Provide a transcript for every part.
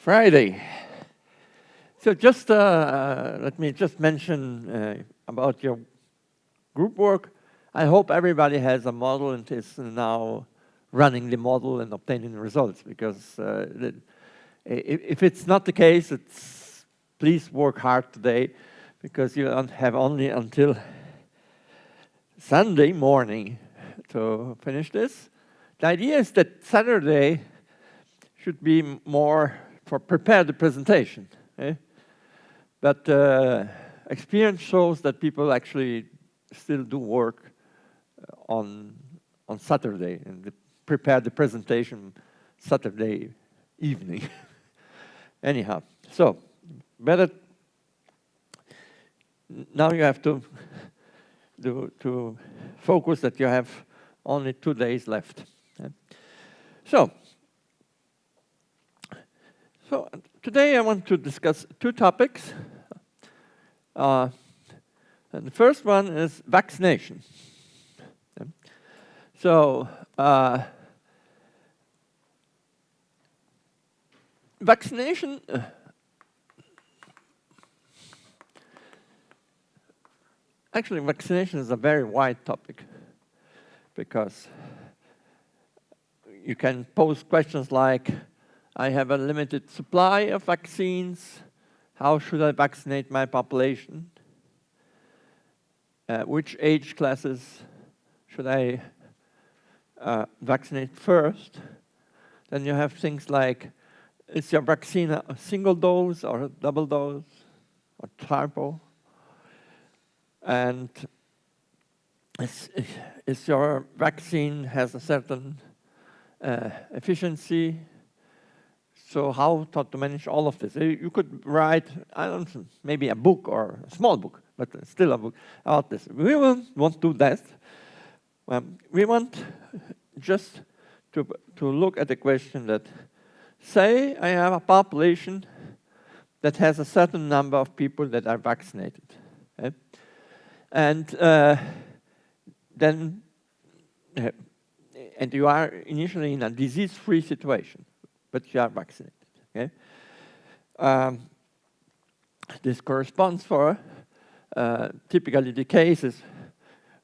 Friday. So just let me just mention about your group work. I hope everybody has a model and is now running the model and obtaining the results, because if it's not the case, please work hard today, because you have only until Sunday morning to finish this. The idea is that Saturday should be more for prepare the presentation. But experience shows that people actually still do work on Saturday and prepare the presentation Saturday evening. Anyhow, so better now you have to focus that you have only 2 days left. So today I want to discuss 2 topics. And the first one is vaccination. So vaccination actually, vaccination is a very wide topic, because you can pose questions like, I have a limited supply of vaccines. How should I vaccinate my population? Which age classes should I vaccinate first? Then you have things like, is your vaccine a single dose or a double dose or triple? And is your vaccine has a certain efficiency? So how to manage all of this? You could write, I don't know, maybe a book or a small book, but still a book about this. We won't do that. We want just to look at the question that, say I have a population that has a certain number of people that are vaccinated. Okay? And then you are initially in a disease-free situation, but you are vaccinated. Okay? This corresponds for typically the cases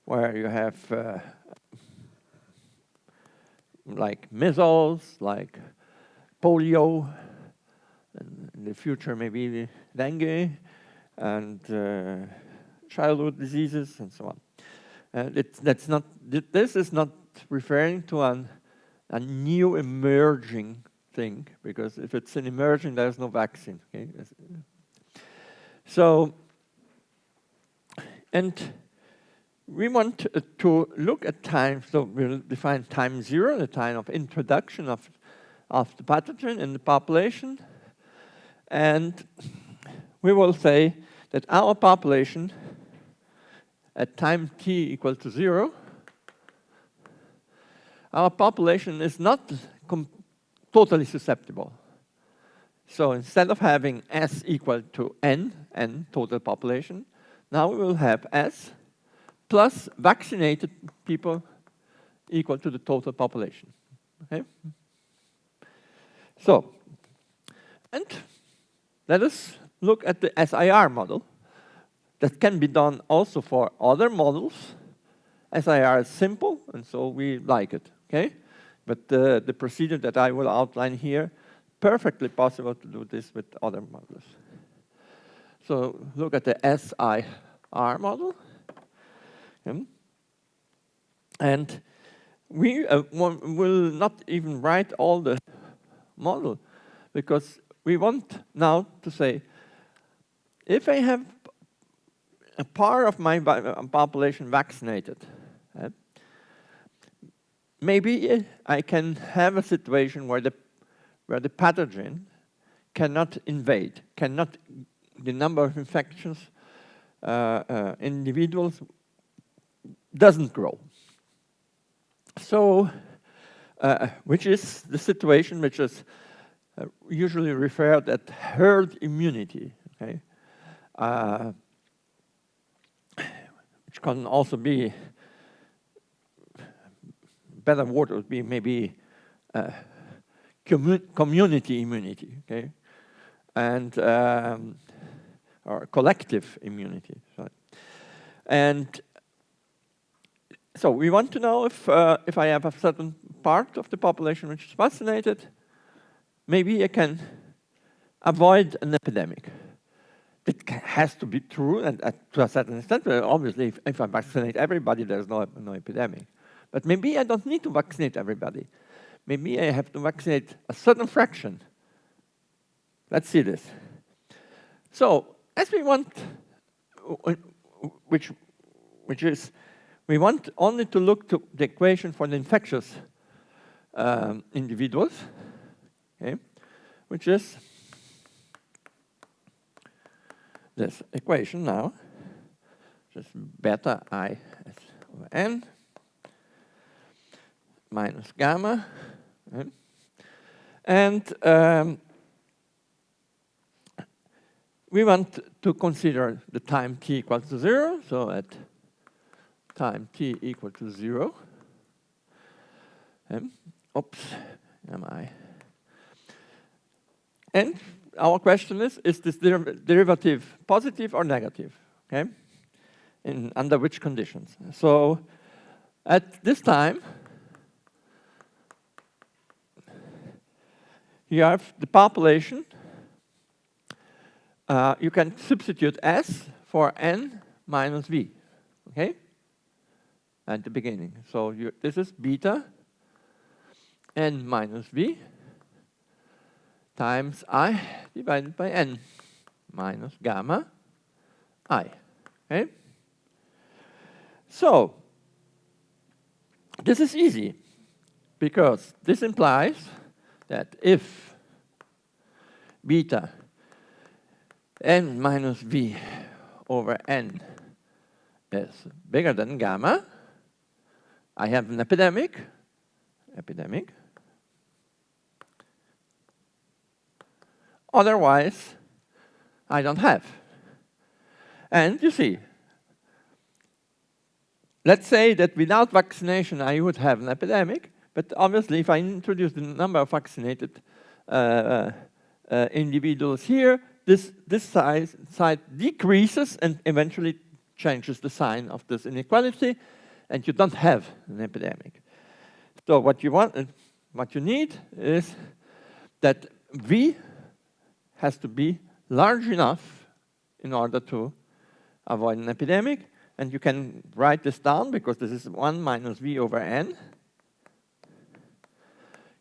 where you have like measles, like polio, and in the future maybe dengue, and childhood diseases, and so on. This is not referring to a new emerging thing, because if it's an emerging, there's no vaccine. Okay? So, and we want to look at time, so we'll define time 0, the time of introduction of the pathogen in the population, and we will say that our population at time t equal to 0, our population is not totally susceptible. So instead of having S equal to N total population, now we will have S plus vaccinated people equal to the total population. Okay? So, and let us look at the SIR model. That can be done also for other models. SIR is simple, and so we like it. Okay? But the procedure that I will outline here, perfectly possible to do this with other models. So look at the SIR model. And we will not even write all the model, because we want now to say, if I have a part of my population vaccinated, maybe I can have a situation where the pathogen cannot invade, the number of infections individuals doesn't grow. So, which is the situation which is usually referred at herd immunity. Okay? Which can also be, better word would be maybe community immunity. Okay? and or collective immunity. Sorry. And so we want to know if I have a certain part of the population which is vaccinated, maybe I can avoid an epidemic. It has to be true, and to a certain extent, obviously, if I vaccinate everybody, there's no epidemic. But maybe I don't need to vaccinate everybody. Maybe I have to vaccinate a certain fraction. Let's see this. So, as we want, which is, we want only to look to the equation for the infectious individuals, okay, which is this equation now, just beta I over n minus gamma, okay. And we want to consider the time t equals to 0, so at time t equal to 0, oops, am I? And our question is this derivative positive or negative? Okay, under which conditions? So at this time, you have the population. You can substitute S for n minus v, okay, at the beginning. So this is beta n minus v times I divided by n minus gamma I, okay? So this is easy because this implies that if beta n minus v over n is bigger than gamma, I have an epidemic. Otherwise, I don't have. And you see, let's say that without vaccination I would have an epidemic, but obviously if I introduce the number of vaccinated individuals here, this side decreases and eventually changes the sign of this inequality, and you don't have an epidemic. So what you want, what you need is that V has to be large enough in order to avoid an epidemic, and you can write this down because this is 1 minus V over n.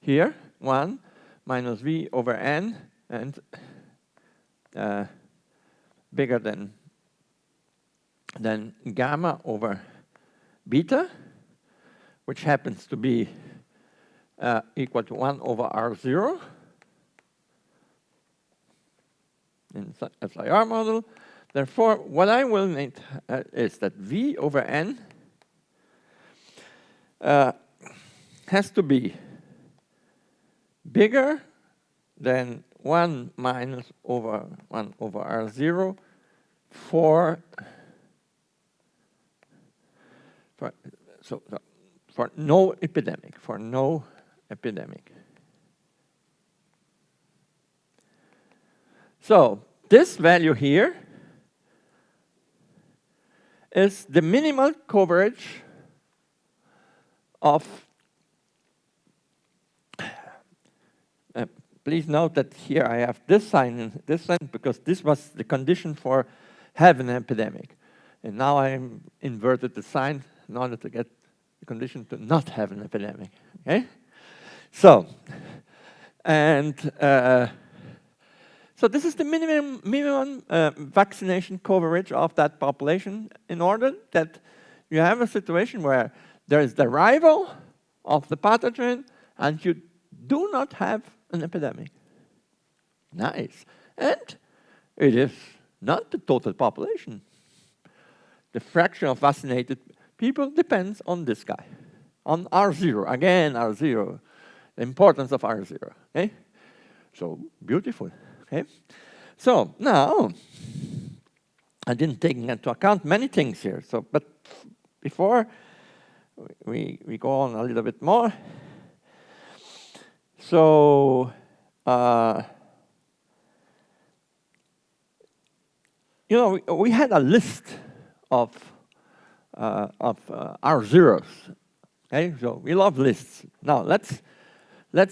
Here, 1 minus V over n, and bigger than gamma over beta, which happens to be equal to 1 over R0 in SIR model. Therefore, what I will need is that V over n has to be bigger than 1 minus over 1 over R0 for no epidemic, So this value here is the minimal coverage of, please note that here I have this sign and this sign because this was the condition for having an epidemic. And now I inverted the sign in order to get the condition to not have an epidemic, okay? So, and so this is the minimum vaccination coverage of that population in order that you have a situation where there is the arrival of the pathogen and you do not have an epidemic. Nice. And it is not the total population. The fraction of vaccinated people depends on this guy, on R0. Again, R0, the importance of R0. Okay? So beautiful. Okay? So now, I didn't take into account many things here. So, but before we go on a little bit more, so you know, we had a list of R0s. Okay, so we love lists. Now let's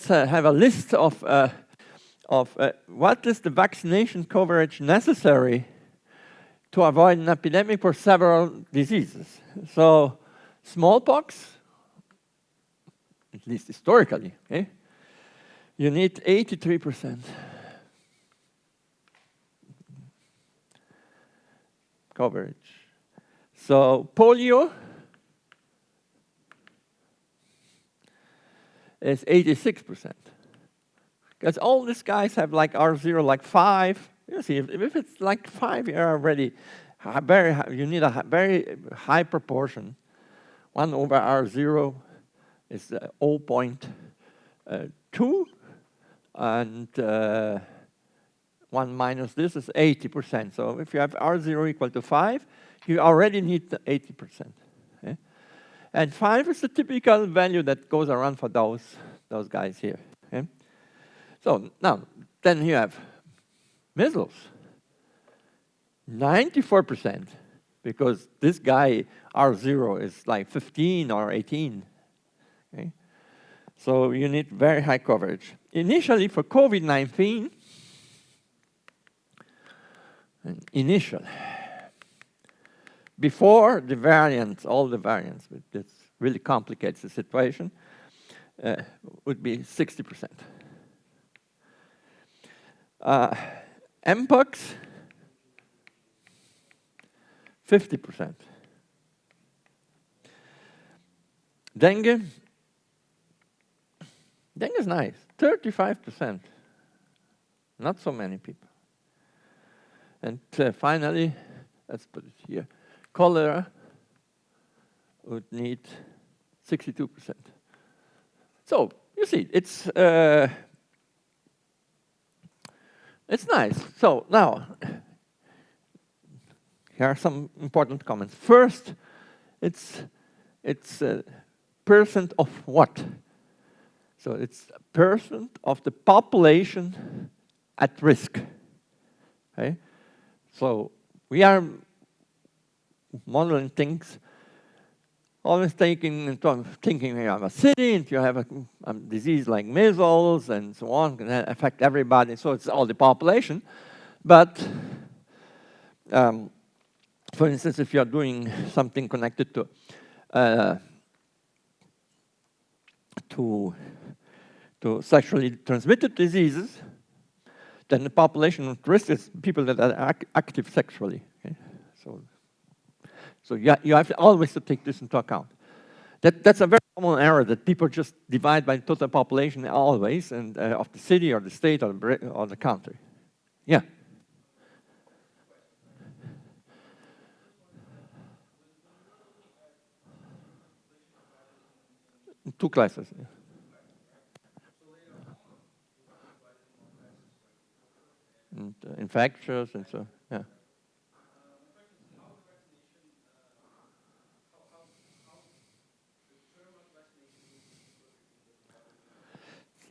have a list of what is the vaccination coverage necessary to avoid an epidemic for several diseases. So smallpox, at least historically, okay, you need 83% coverage. So polio is 86%. Because all these guys have like R0, like 5. You see, if it's like 5, you're already very high, you need a very high proportion. 1 over R0 is 0.2, and 1 minus this is 80%. So if you have R0 equal to 5, you already need the 80%. Okay? And 5 is the typical value that goes around for those guys here. Okay? So now, then you have measles, 94%, because this guy, R0, is like 15 or 18. Okay? So you need very high coverage. Initially, for COVID-19, before the variants, all the variants, this really complicates the situation, would be 60%. Mpox, 50%. Dengue is nice, 35%. Not so many people. And finally, let's put it here, cholera would need 62%. So you see, it's nice. So now, here are some important comments. First, it's percent of what? So it's percent of the population at risk. Okay? So we are modeling things, always thinking you have a city, and you have a disease like measles and so on, can affect everybody, so it's all the population. But for instance, if you're doing something connected to sexually transmitted diseases, then the population at risk is people that are active sexually. Okay? So you have to always take this into account. That's a very common error, that people just divide by total population always, and of the city or the state or the country. Yeah. Two classes. Yeah. And infectious and so, yeah.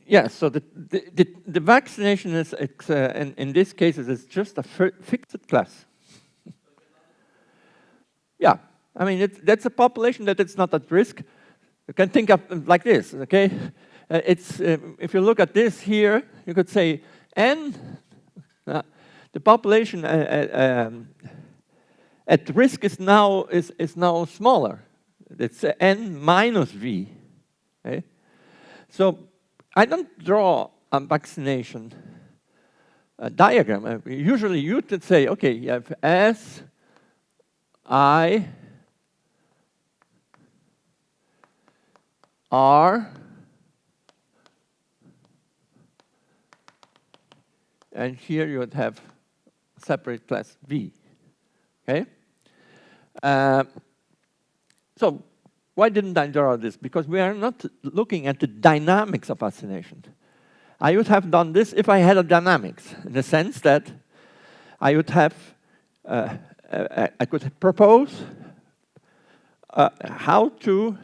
Yeah, so the vaccination is, in this case, it's just a fixed class. Yeah, I mean, that's a population that it's not at risk. You can think of it like this, okay? If you look at this here, you could say N, the population at risk is now smaller. It's N minus V, okay? So I don't draw a vaccination diagram. Usually you would say, okay, you have S, I, R, and here you would have separate class V, okay? So why didn't I draw this? Because we are not looking at the dynamics of vaccination. I would have done this if I had a dynamics, in the sense that I would have, I could propose how to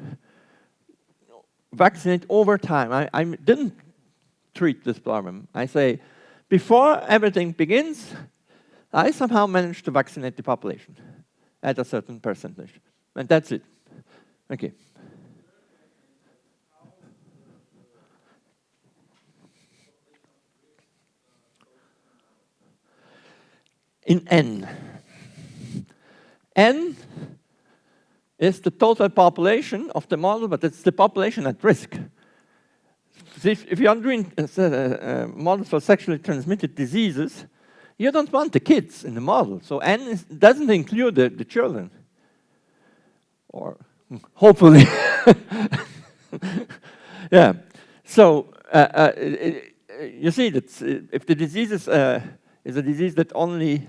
vaccinate over time. I didn't treat this problem. I say, before everything begins, I somehow managed to vaccinate the population at a certain percentage. And that's it. Okay. In N. N is the total population of the model, but it's the population at risk. So if you are doing models for sexually transmitted diseases, you don't want the kids in the model. So N doesn't include the children. Or hopefully. Yeah. So you see that if the disease is a disease that only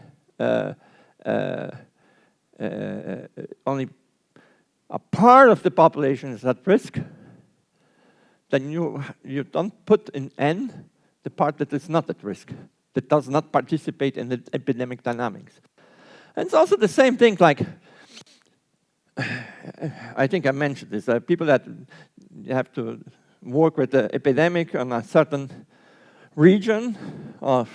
a part of the population is at risk, then you don't put in N the part that is not at risk, that does not participate in the epidemic dynamics. And it's also the same thing like, I think I mentioned this, people that have to work with the epidemic on a certain region of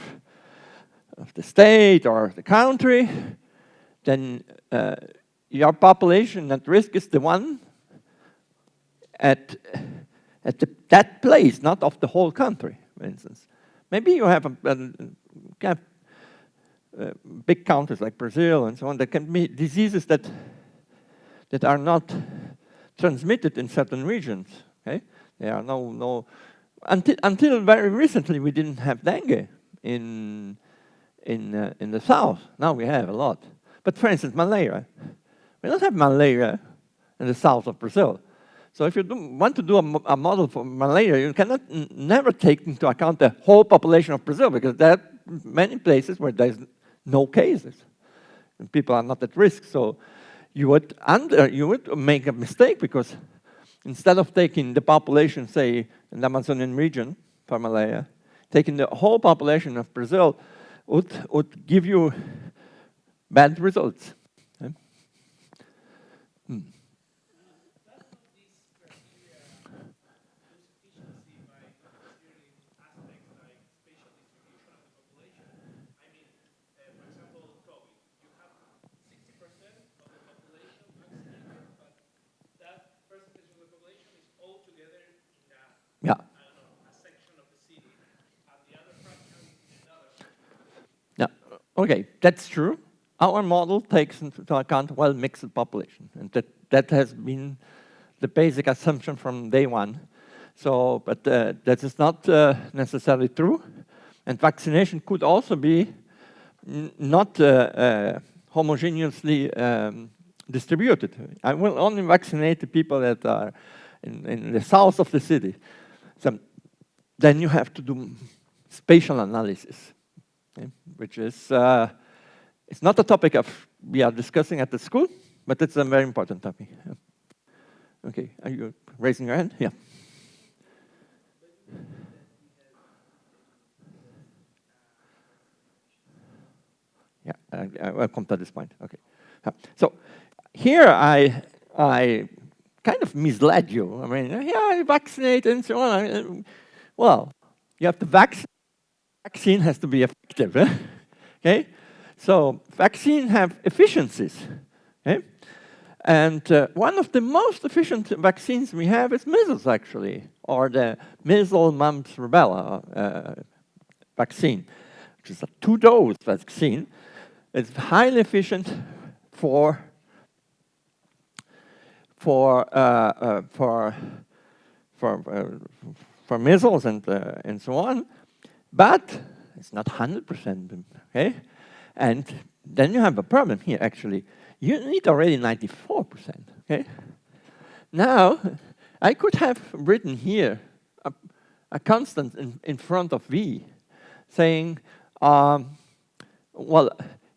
the state or the country, then your population at risk is the one at that place, not of the whole country, for instance. Maybe you have big countries like Brazil and so on, there can be diseases that are not transmitted in certain regions. Okay? There are no until very recently we didn't have dengue in the south. Now we have a lot. But for instance, malaria. We don't have malaria in the south of Brazil. So if you want to do a model for malaria, you cannot never take into account the whole population of Brazil, because there are many places where there's no cases and people are not at risk. So you would make a mistake, because instead of taking the population, say, in the Amazonian region for malaria, taking the whole population of Brazil would give you bad results. Okay? Yeah. Yeah. Okay, that's true. Our model takes into account well-mixed population, and that has been the basic assumption from day one. So, but that is not necessarily true, and vaccination could also be not homogeneously distributed. I will only vaccinate the people that are in the south of the city. So then you have to do spatial analysis, okay, which is it's not a topic we are discussing at the school, but it's a very important topic. Yeah. Okay, are you raising your hand? Yeah. Yeah, I'll come to this point. Okay. So here I kind of misled you. I mean, yeah, I vaccinate and so on. Well, you have to vaccine has to be effective. Okay? So vaccine have efficiencies. Okay? And one of the most efficient vaccines we have is measles, actually, or the measles, mumps, rubella vaccine, which is a 2-dose vaccine. It's highly efficient for measles and so on, but it's not 100%. Okay, and then you have a problem here. Actually, you need already 94%. Okay, now I could have written here a constant in front of V, saying, well,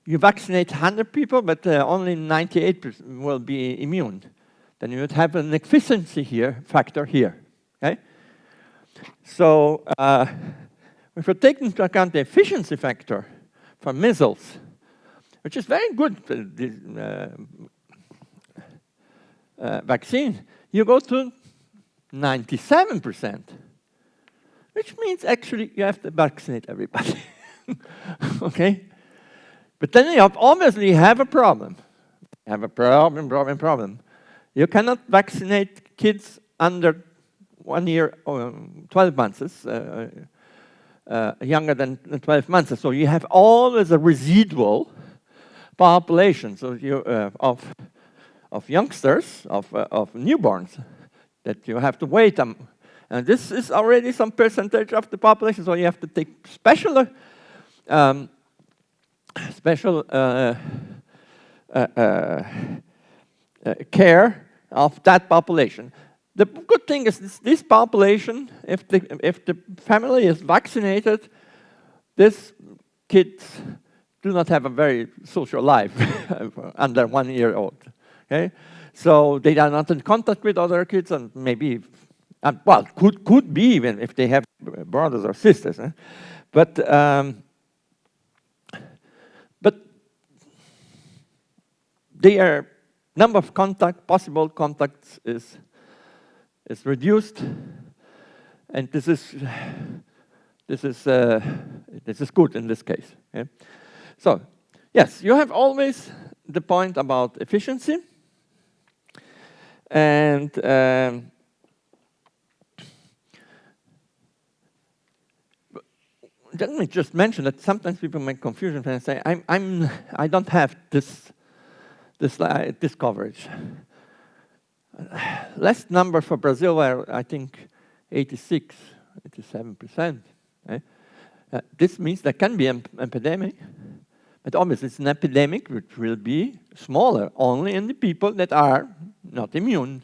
you vaccinate 100 people, but only 98% will be immune. Then you would have an efficiency factor here. Okay? So if you take into account the efficiency factor for measles, which is very good for this vaccine, you go to 97%, which means actually you have to vaccinate everybody. Okay? But then you obviously have a problem. Have a problem. You cannot vaccinate kids under 1 year or 12 months, younger than 12 months. So you have always a residual population, so you, of youngsters, of newborns, that you have to wait. And this is already some percentage of the population, so you have to take special care of that population. The good thing is this population, if the family is vaccinated, these kids do not have a very social life under 1 year old. Okay, so they are not in contact with other kids, and maybe, well, could be even if they have brothers or sisters. But their number of possible contacts is reduced, and this is good in this case. Okay? So, yes, you have always the point about efficiency, and let me just mention that sometimes people make confusion when they say, I don't have this coverage. Last number for Brazil were, I think, 87%. This means there can be an epidemic, but obviously it's an epidemic which will be smaller only in the people that are not immune.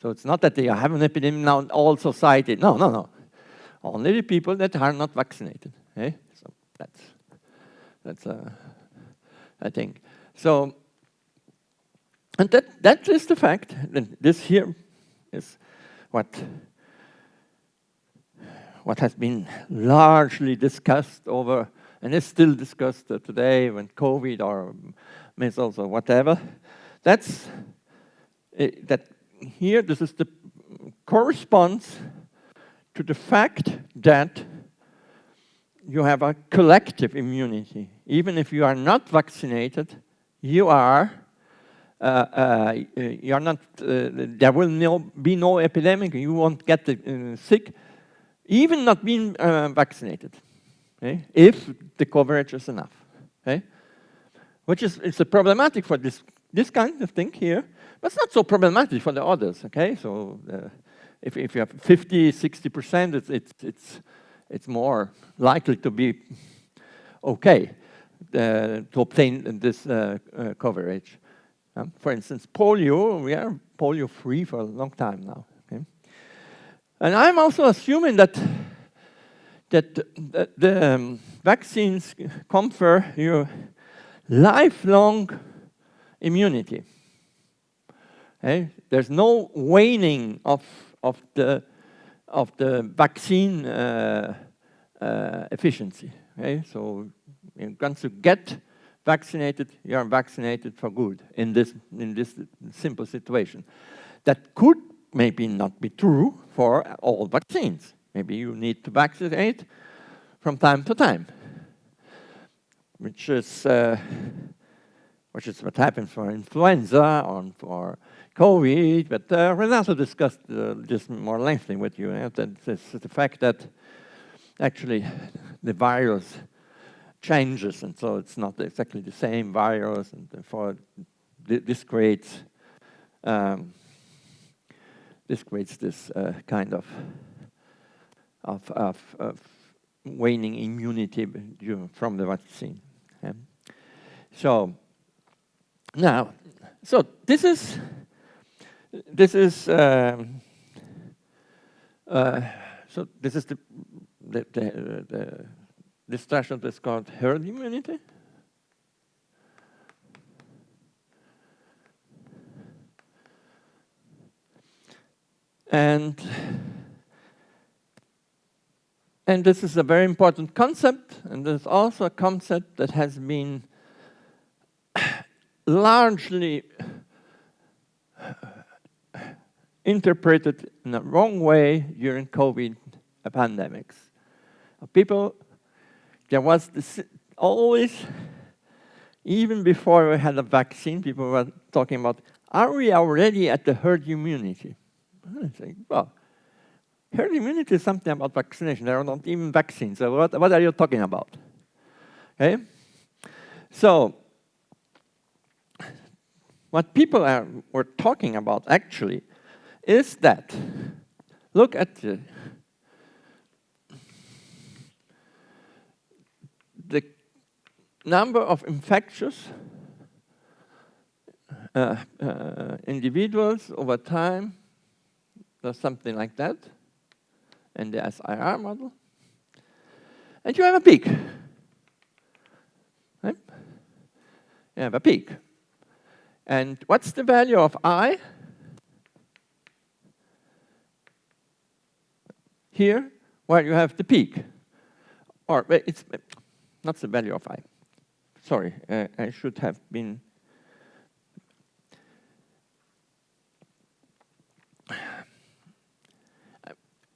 So it's not that they have an epidemic now in all society. No. Only the people that are not vaccinated. So that's I think. So, and that is the fact. This here is what has been largely discussed over, and is still discussed today when COVID or measles or whatever. That's that here. This is the corresponds to the fact that you have a collective immunity. Even if you are not vaccinated, you are not. There will be no epidemic. You won't get sick, even not being vaccinated. If the coverage is enough. Which is it's problematic for this kind of thing here, but it's not so problematic for the others. So if you have 50–60%, it's more likely to be okay to obtain this coverage. For instance, polio, we are polio-free for a long time now. And I'm also assuming that the vaccines confer you lifelong immunity. There's no waning of the vaccine efficiency. So once you get vaccinated, you are vaccinated for good in this simple situation. That could maybe not be true for all vaccines. Maybe you need to vaccinate from time to time, which is what happens for influenza or for COVID. But we'll also discuss this more lengthily with you. That is the fact that actually the virus changes, and so it's not exactly the same virus, and therefore this creates this kind of waning immunity from the vaccine. So now, so this is this threshold is called herd immunity. And this is a very important concept, and there's also a concept that has been largely interpreted in the wrong way during COVID pandemics. There was always even before we had a vaccine, people were talking about, are we already at the herd immunity? I think, well, herd immunity is something about vaccination. There are not even vaccines. So what are you talking about? Okay? So, what people were talking about actually is that, look at the number of infectious individuals over time, or something like that, in the SIR model. And you have a peak. Right? You have a peak. And what's the value of I? Here, where you have the peak. Or it's not the value of I. Sorry, I should have been.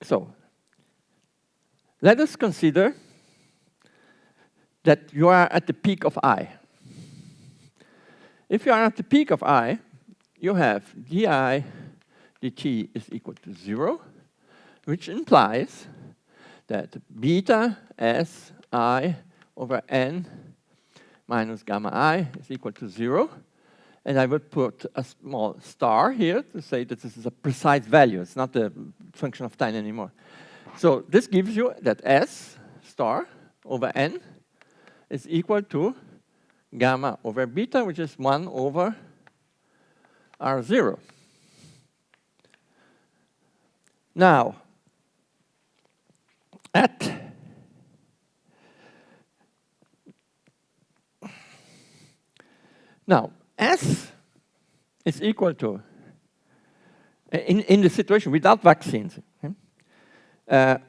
So, let us consider that you are at the peak of I. If you are at the peak of I, you have di dt is equal to 0, which implies that beta s I over n minus gamma I is equal to 0. And I would put a small star here to say that this is a precise value. It's not a function of time anymore. So this gives you that S star over n is equal to gamma over beta, which is 1 over R0. Now, S is equal to, in the situation without vaccines,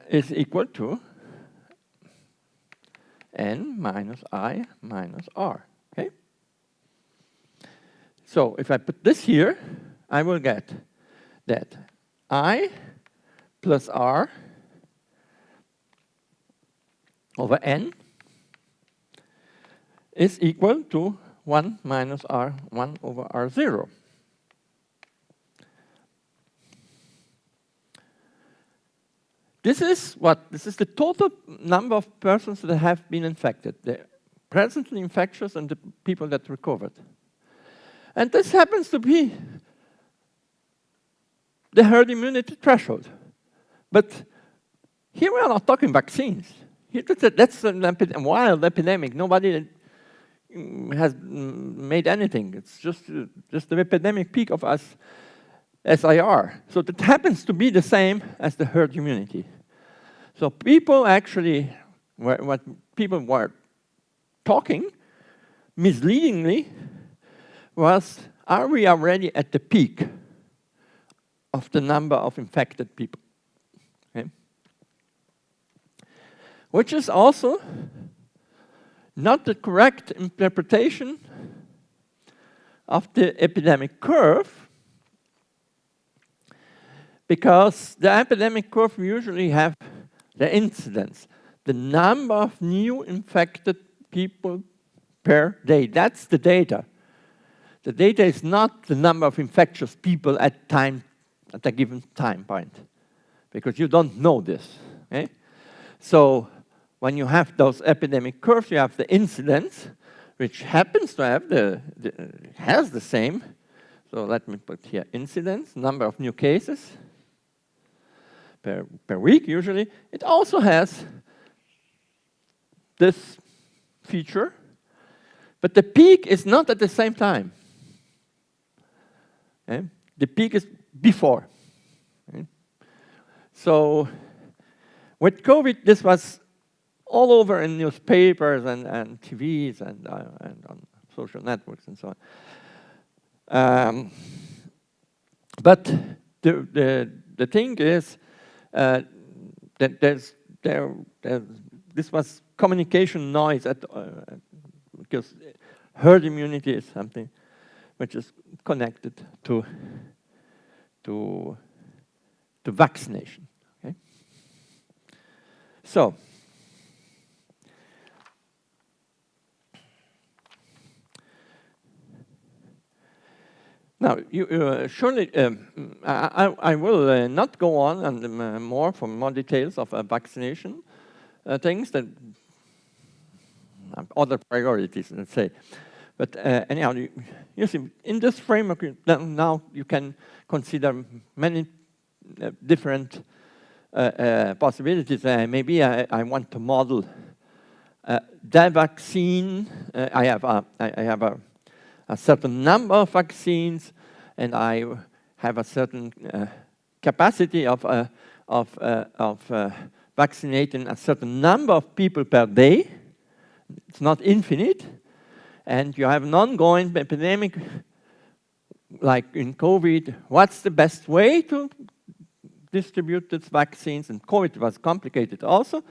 is equal to n minus I minus R. Okay? So if I put this here, I will get that I plus R over n is equal to 1 minus R, 1 over R0. This is the total number of persons that have been infected, the presently infectious and the people that recovered. And this happens to be the herd immunity threshold. But here we are not talking vaccines. Here, that's a wild epidemic. Nobody has made anything. It's just the epidemic peak of us SIR. So that happens to be the same as the herd immunity. So people actually, what people were talking misleadingly was, are we already at the peak of the number of infected people? Okay. Which is also not the correct interpretation of the epidemic curve, because the epidemic curve usually have the incidence, the number of new infected people per day. That's the data. The data is not the number of infectious people at a given time point, because you don't know this. Okay? So when you have those epidemic curves, you have the incidence, which happens to have has the same. So let me put here incidence, number of new cases per week usually. It also has this feature, but the peak is not at the same time. Okay? The peak is before. Okay? So with COVID, this was all over in newspapers and TVs and on social networks and so on. But the thing is that this was communication noise because herd immunity is something which is connected to vaccination. Okay? So Now, you surely, I will not go on and more for more details of vaccination things that other priorities, let's say. But anyhow, you see, in this framework, now you can consider many different possibilities. Maybe I want to model the vaccine. I have a certain number of vaccines, and I have a certain capacity of vaccinating a certain number of people per day. It's not infinite. And you have an ongoing epidemic, like in COVID. What's the best way to distribute these vaccines? And COVID was complicated also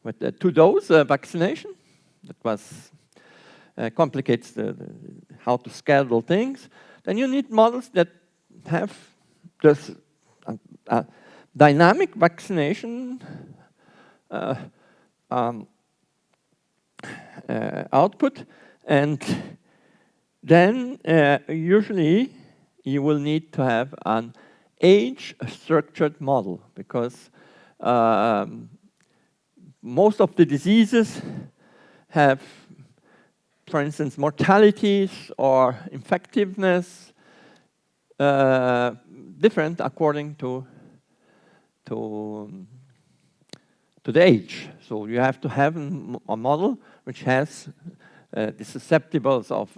with the two-dose vaccination. That was complicates how to schedule things. Then you need models that have this dynamic vaccination output, and then usually you will need to have an age-structured model, because most of the diseases have, for instance, mortalities or effectiveness different according to the age. So you have to have a model which has the susceptibles of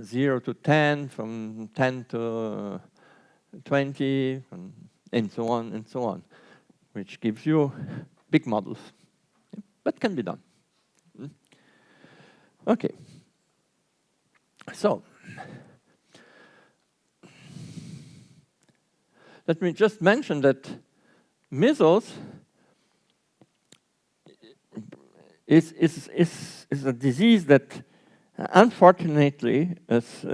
0 to 10, from 10 to 20, and so on, which gives you big models. But can be done. Okay. So let me just mention that measles is a disease that unfortunately is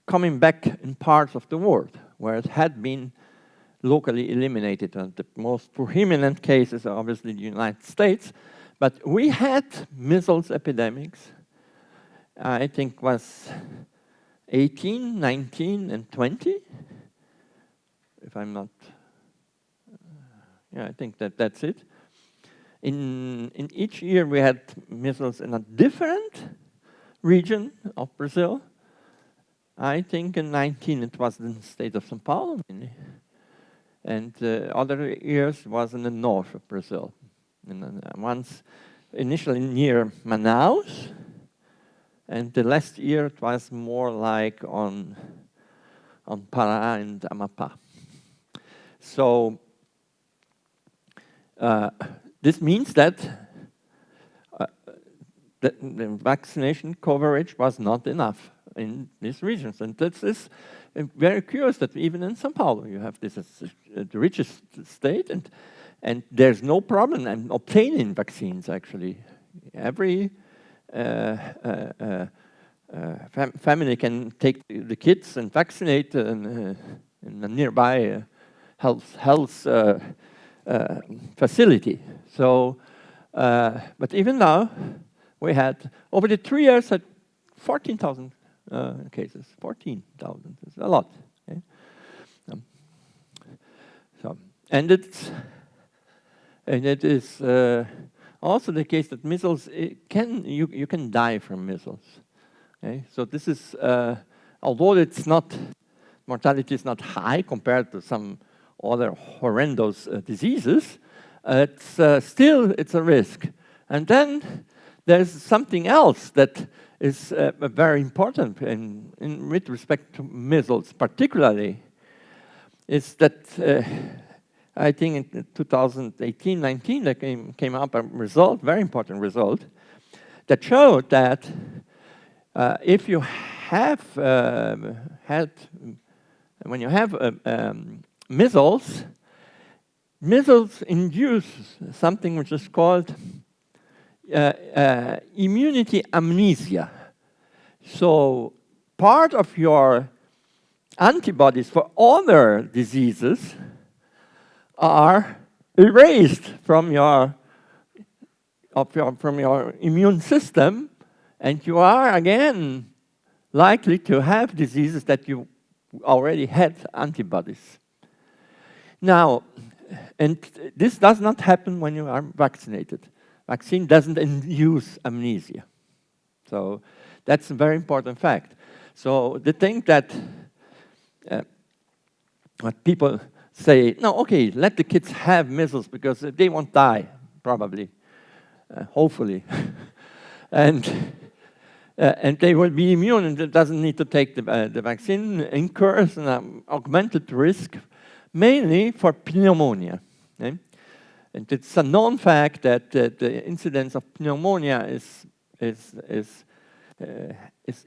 coming back in parts of the world where it had been locally eliminated. And the most prominent cases are obviously the United States. But we had measles epidemics, I think was 18, 19, and 20, if I'm not, yeah, I think that's it. In each year we had measles in a different region of Brazil. I think in 19 it was in the state of São Paulo, mainly. And other years was in the north of Brazil. And once initially near Manaus, and the last year it was more like on Pará and Amapá. So this means that the vaccination coverage was not enough in these regions. And this is very curious that even in São Paulo you have this as the richest state, and there's no problem in obtaining vaccines, actually. Every family can take the kids and vaccinate in a nearby health facility. So, but even now, we had, over the 3 years, had 14,000 cases. 14,000 is a lot. Okay? So, and it is also the case that measles, you can die from measles. Okay? So this is, although it's not, mortality is not high compared to some other horrendous diseases, it's a risk. And then there's something else that is very important with respect to measles particularly, is that I think in 2018-19 there came up a result, very important result, that showed that if you have when you have measles induce something which is called immunity amnesia. So part of your antibodies for other diseases are erased from your from your immune system, and you are again likely to have diseases that you already had antibodies. Now, and this does not happen when you are vaccinated. Vaccine doesn't induce amnesia. So that's a very important fact. So the thing that what people say, no, okay, let the kids have measles because they won't die, probably, hopefully. and they will be immune and it doesn't need to take the vaccine, incurs an augmented risk, mainly for pneumonia. Okay? And it's a known fact that the incidence of pneumonia is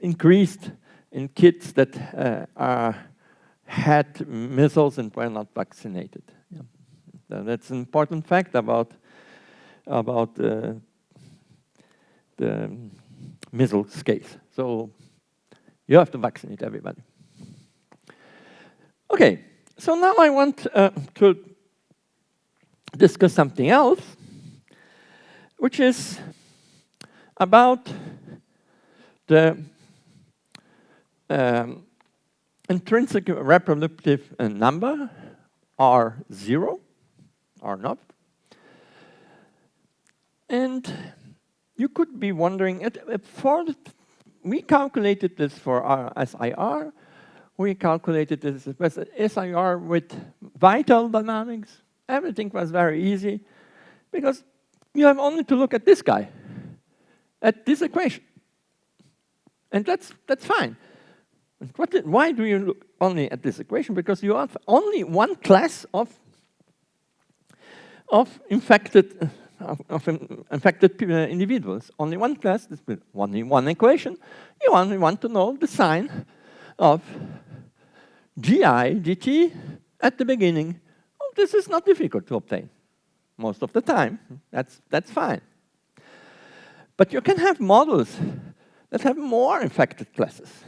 increased in kids that had measles and were not vaccinated. Yeah. So that's an important fact about the measles case. So you have to vaccinate everybody. Okay, so now I want to discuss something else, which is about the intrinsic reproductive number, R0, R0. And you could be wondering, we calculated this for our SIR, we calculated this with SIR with vital dynamics. Everything was very easy, because you have only to look at this guy, at this equation. And that's fine. Why do you look only at this equation? Because you have only one class of infected individuals. Only one class, only one equation. You only want to know the sign of GI, GT at the beginning. Oh, this is not difficult to obtain most of the time. That's fine. But you can have models that have more infected classes.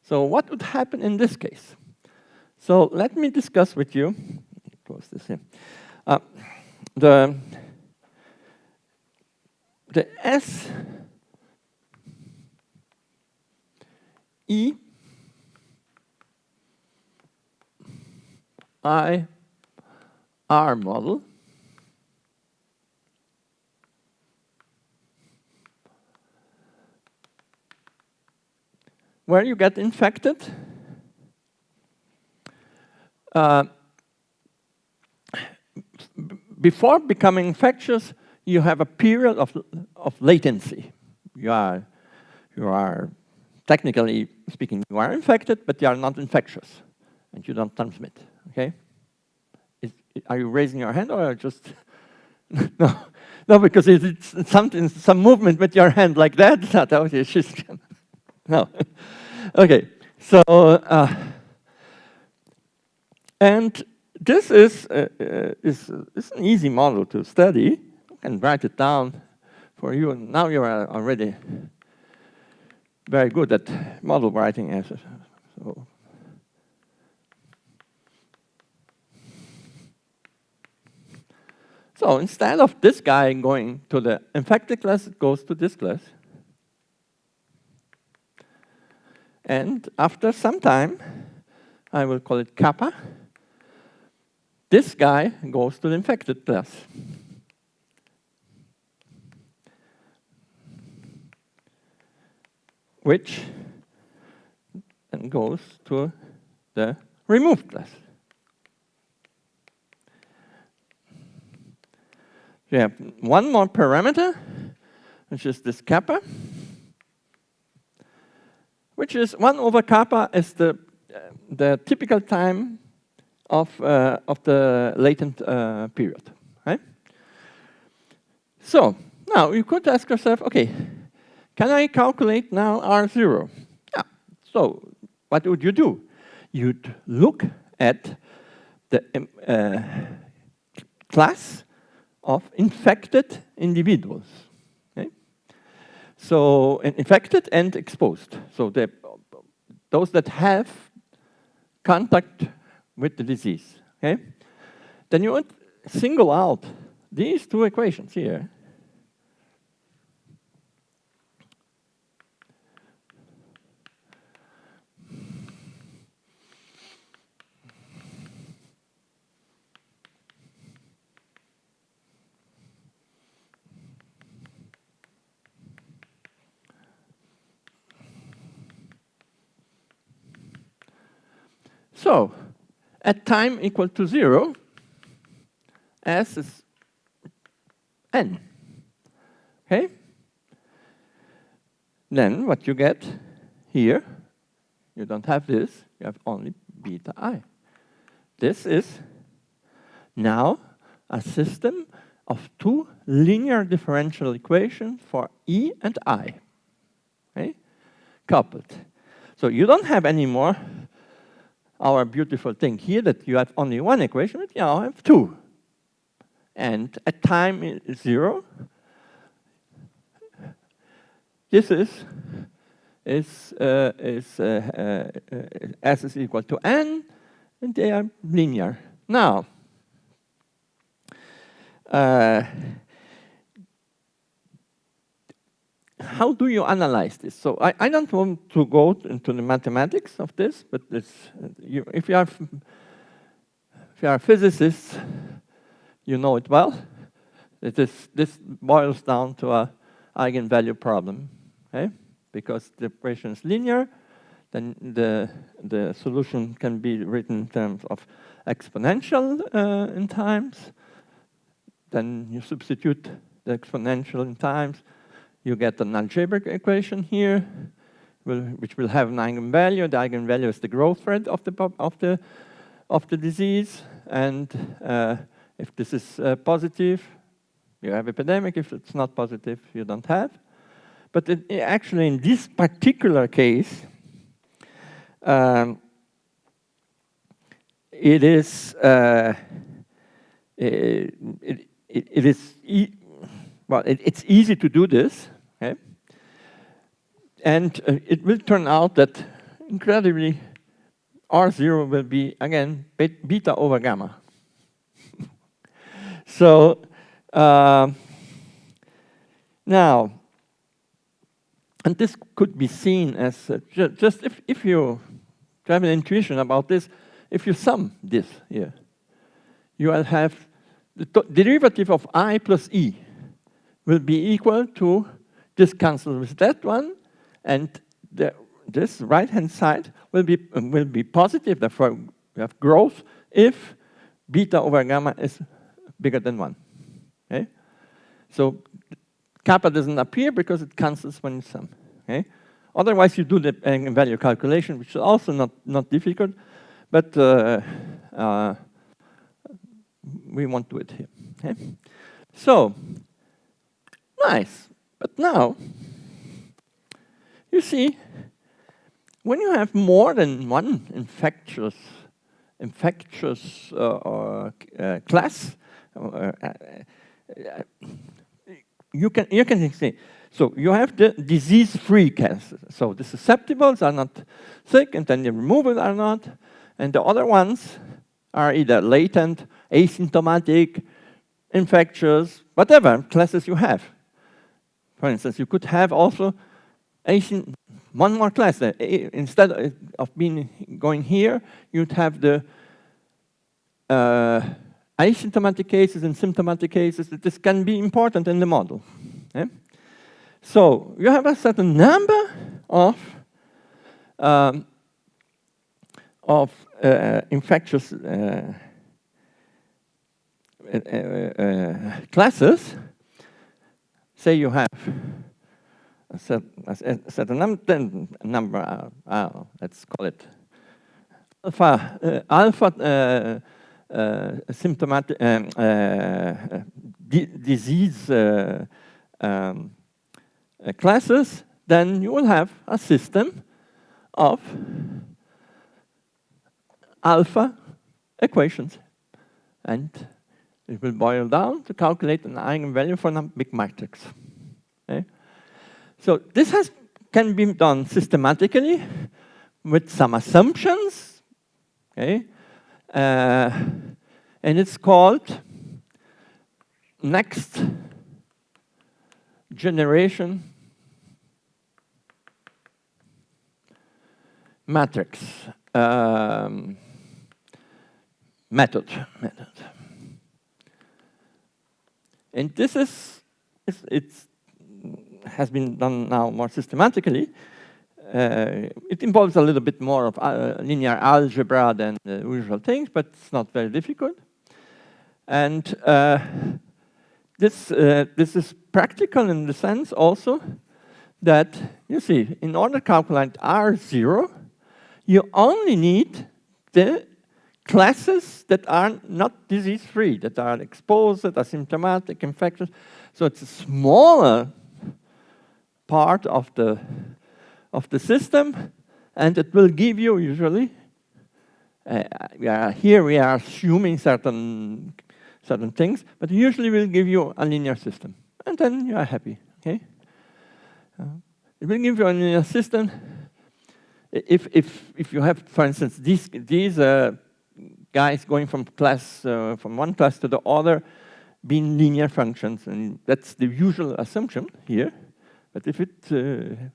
So what would happen in this case? So let me discuss with you, close this here, the SEIR model where you get infected before becoming infectious. You have a period of latency. You are technically speaking, you are infected, but you are not infectious, and you don't transmit. Okay? Are you raising your hand, or just no? Because it's something, some movement with your hand like that. No. Okay. So and this is an easy model to study. I can write it down for you. And now you are already very good at model writing. So instead of this guy going to the infected class, it goes to this class. And after some time, I will call it kappa, this guy goes to the infected class. Which then goes to the removed class. You have one more parameter, which is this kappa, which is 1 over kappa is the typical time of the latent period, right? So now you could ask yourself, okay, can I calculate now R0? Yeah. So what would you do? You'd look at the class of infected individuals. Okay? So infected and exposed. So those that have contact with the disease. Okay? Then you would single out these two equations here So, at time equal to 0, S is n. Okay? Then what you get here, you don't have this, you have only beta I. This is now a system of two linear differential equations for E and I, okay? Coupled. So you don't have anymore our beautiful thing here that you have only one equation, but you now have two. And at time 0, this is S is equal to n, and they are linear. Now, how do you analyze this? So I don't want to go into the mathematics of this, but if you are a physicist, you know it well. This boils down to an eigenvalue problem, okay? Because the equation is linear, then the solution can be written in terms of exponential in times. Then you substitute the exponential in times. You get an algebraic equation here, which will have an eigenvalue. The eigenvalue is the growth rate of the disease, and if this is positive, you have epidemic. If it's not positive, you don't have. But actually, in this particular case, it is it's easy to do this, okay? And it will turn out that incredibly R0 will be again beta over gamma. So now, and this could be seen as just if you have an intuition about this, if you sum this here, you will have the derivative of I plus E will be equal to this cancel with that one, and this right-hand side will be positive. Therefore, we have growth if beta over gamma is bigger than 1. Okay? So kappa doesn't appear because it cancels when you sum. Okay? Otherwise, you do the eigenvalue calculation, which is also not difficult, but we won't do it here. Okay? So, nice. But now, you see, when you have more than one infectious class, you can say, so you have the disease-free cases. So the susceptibles are not sick, and then the removals are not, and the other ones are either latent, asymptomatic, infectious, whatever classes you have. For instance, you could have also one more class. Instead of going here, you'd have the asymptomatic cases and symptomatic cases. This can be important in the model. Okay? So you have a certain number of infectious classes. Say you have a certain number, let's call it alpha symptomatic disease classes, then you will have a system of alpha equations. And it will boil down to calculate an eigenvalue for a big matrix. Okay? So this can be done systematically with some assumptions. Okay? And it's called next generation matrix method. And this has been done now more systematically. it involves a little bit more of linear algebra than the usual things, but it's not very difficult. And this is practical in the sense also that, you see, in order to calculate R0, you only need the classes that are not disease-free, that are exposed, asymptomatic, infectious. So it's a smaller part of the system, and it will give you usually, here we are assuming certain things, but usually will give you a linear system, and then you are happy, okay? It will give you a linear system if you have, for instance, these guys going from one class to the other being linear functions, and that's the usual assumption here. But if it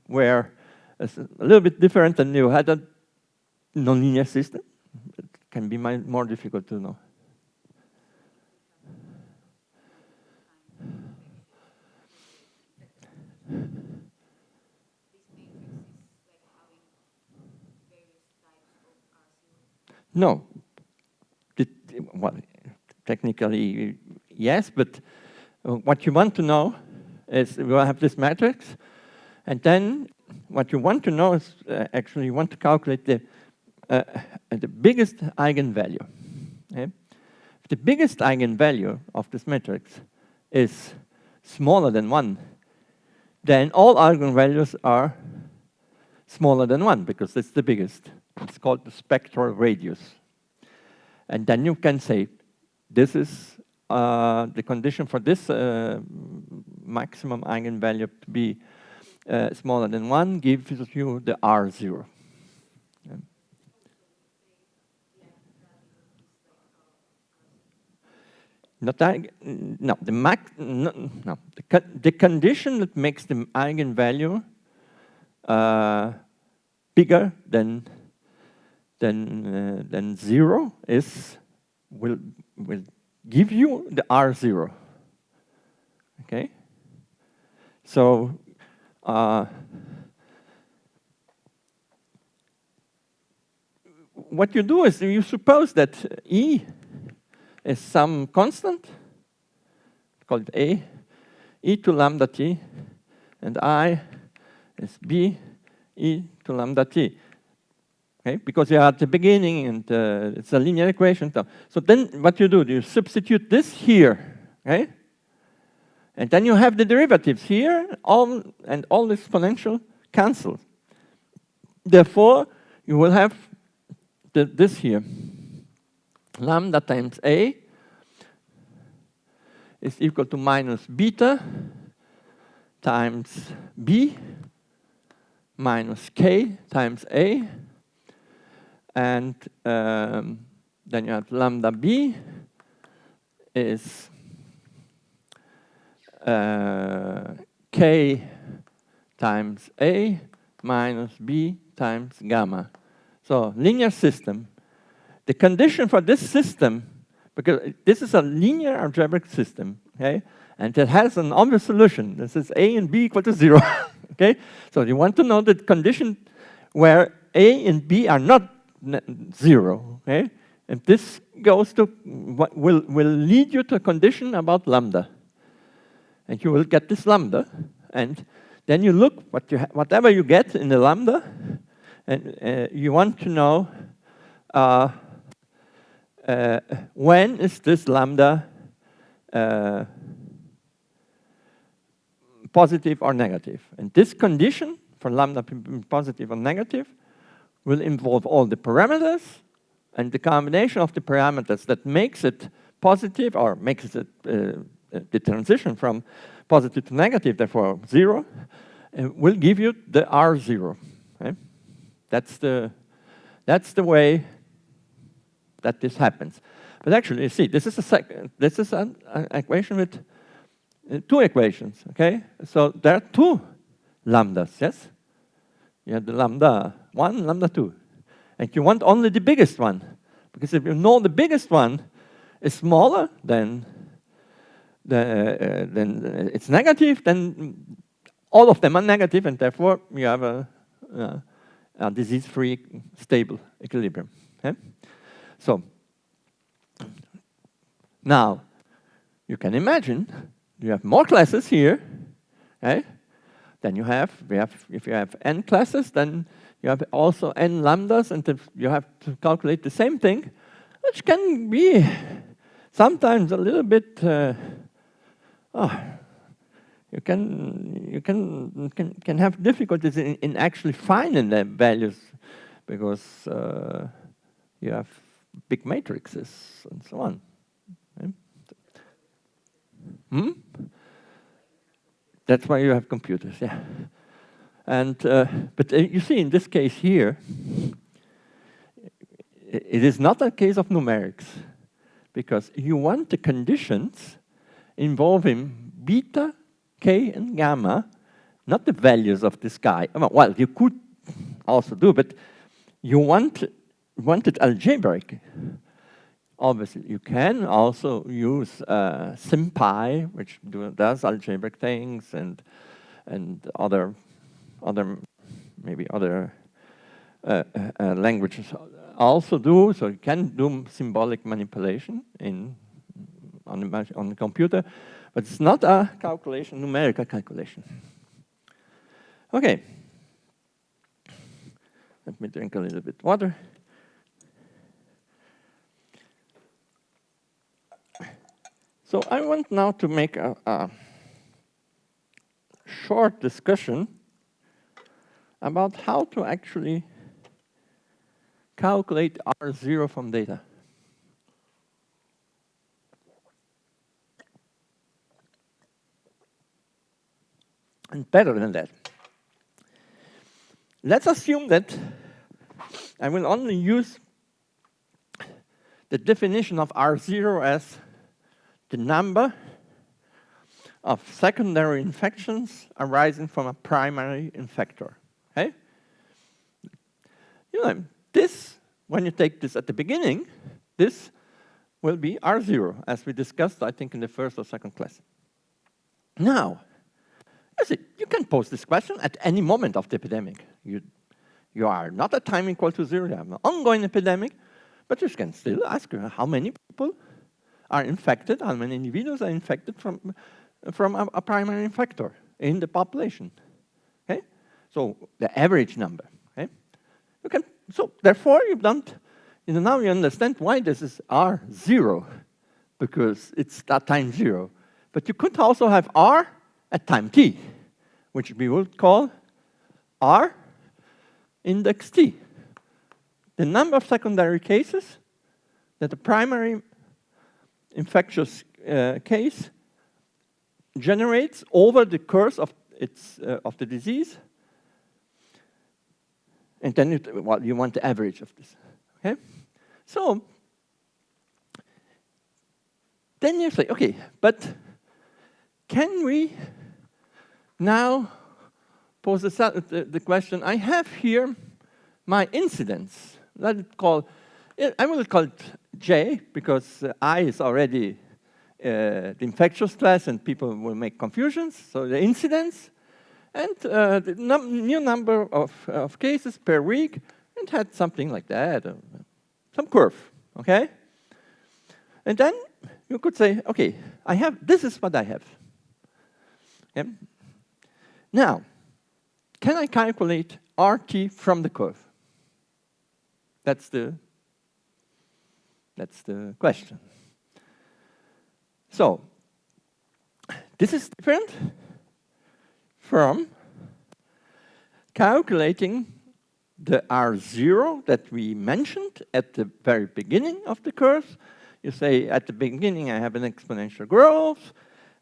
were a little bit different and you had a nonlinear system, it can be more difficult to know. No. Well, technically, yes, but what you want to know is we have this matrix, and then what you want to know is actually you want to calculate the biggest eigenvalue. Okay? If the biggest eigenvalue of this matrix is smaller than 1, then all eigenvalues are smaller than 1 because it's the biggest. It's called the spectral radius. And then you can say, this is the condition for this maximum eigenvalue to be smaller than 1 gives you the R0. Yeah. The condition that makes the eigenvalue bigger than 0 will give you the R0. Okay? So what you do is you suppose that E is some constant, called A, e to lambda t, and I is B, e to lambda t. Okay? Because you are at the beginning, and it's a linear equation. So then what you do, you substitute this here, okay? And then you have the derivatives here, and all the exponential cancels. Therefore, you will have this here. Lambda times A is equal to minus beta times B minus K times A. And then you have lambda B is K times A minus B times gamma. So linear system. The condition for this system, because this is a linear algebraic system, okay, and it has an obvious solution. This is A and B equal to 0. Okay, so you want to know the condition where A and B are not 0. Okay, and this goes to what will lead you to a condition about lambda, and you will get this lambda, and then you look whatever you get in the lambda, and you want to know. When is this lambda positive or negative? And this condition for lambda positive or negative will involve all the parameters and the combination of the parameters that makes it positive or makes it the transition from positive to negative, therefore 0, will give you the R0. Okay? That's the way that this happens. But actually, you see, this is an equation with two equations, okay? So there are two lambdas, yes? You have the lambda 1, lambda 2. And you want only the biggest one. Because if you know the biggest one is smaller than it's negative, then all of them are negative, and therefore you have a disease-free, stable equilibrium. Okay? So now you can imagine you have more classes here. Okay? Then if you have n classes, then you have also n lambdas, and you have to calculate the same thing, which can be sometimes a little bit. You can have difficulties in actually finding the values because you have big matrices and so on. Okay? That's why you have computers, yeah. And but you see, in this case here, it is not a case of numerics, because you want the conditions involving beta, k, and gamma, not the values of this guy. Well, you could also do, but you want it algebraic. Obviously, you can also use SymPy, which does algebraic things, and other languages also do. So you can do symbolic manipulation on the computer, but it's not a calculation, numerical calculation. Okay. Let me drink a little bit of water. So I want now to make a short discussion about how to actually calculate R0 from data. And better than that, let's assume that I will only use the definition of R0 as the number of secondary infections arising from a primary infector. Okay? You know, this, when you take this at the beginning, this will be R0, as we discussed, I think, in the first or second class. Now, you can pose this question at any moment of the epidemic. You are not at time equal to 0, you have an ongoing epidemic, but you can still ask how many people are infected, how many individuals are infected from a primary infector in the population. Okay? So the average number. Okay? So therefore, now you understand why this is R0, because it's at time 0. But you could also have R at time t, which we would call R index t. The number of secondary cases that the primary infectious case generates over the course of the disease, and then you want the average of this. Okay, so then you say, okay, but can we now pose the question? I have here my incidence. I will call it J, because I is already the infectious class, and people will make confusions. So the incidence, and the new number of cases per week, and had something like that, some curve, okay? And then you could say, okay, this is what I have. Okay? Now, can I calculate RT from the curve? That's the question. So, this is different from calculating the R0 that we mentioned at the very beginning of the curve. You say, at the beginning, I have an exponential growth,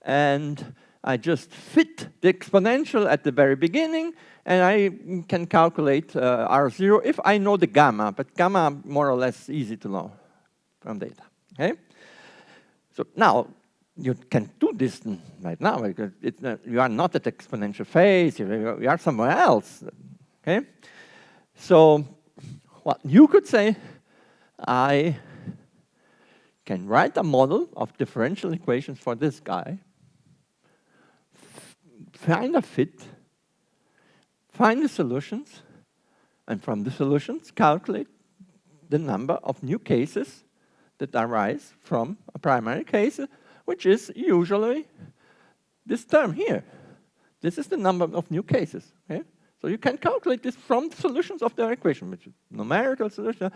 and I just fit the exponential at the very beginning, and I can calculate R0 if I know the gamma, but gamma more or less easy to know from data. Okay? So now you can do this right now, because you are not at the exponential phase, you are somewhere else. Okay? So you could say, I can write a model of differential equations for this guy, find a fit, find the solutions, and from the solutions, calculate the number of new cases that arise from a primary case, which is usually this term here. This is the number of new cases. Okay? So you can calculate this from the solutions of their equation, which is numerical solution.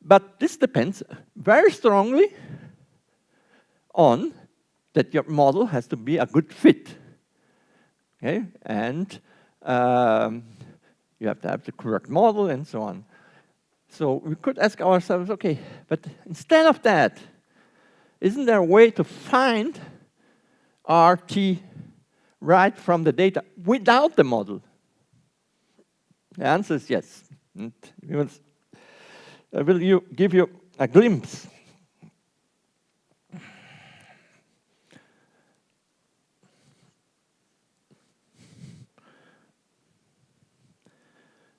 But this depends very strongly on that your model has to be a good fit. Okay? And you have to have the correct model and so on. So we could ask ourselves, okay, but instead of that, isn't there a way to find RT right from the data without the model? The answer is yes. And I will give you a glimpse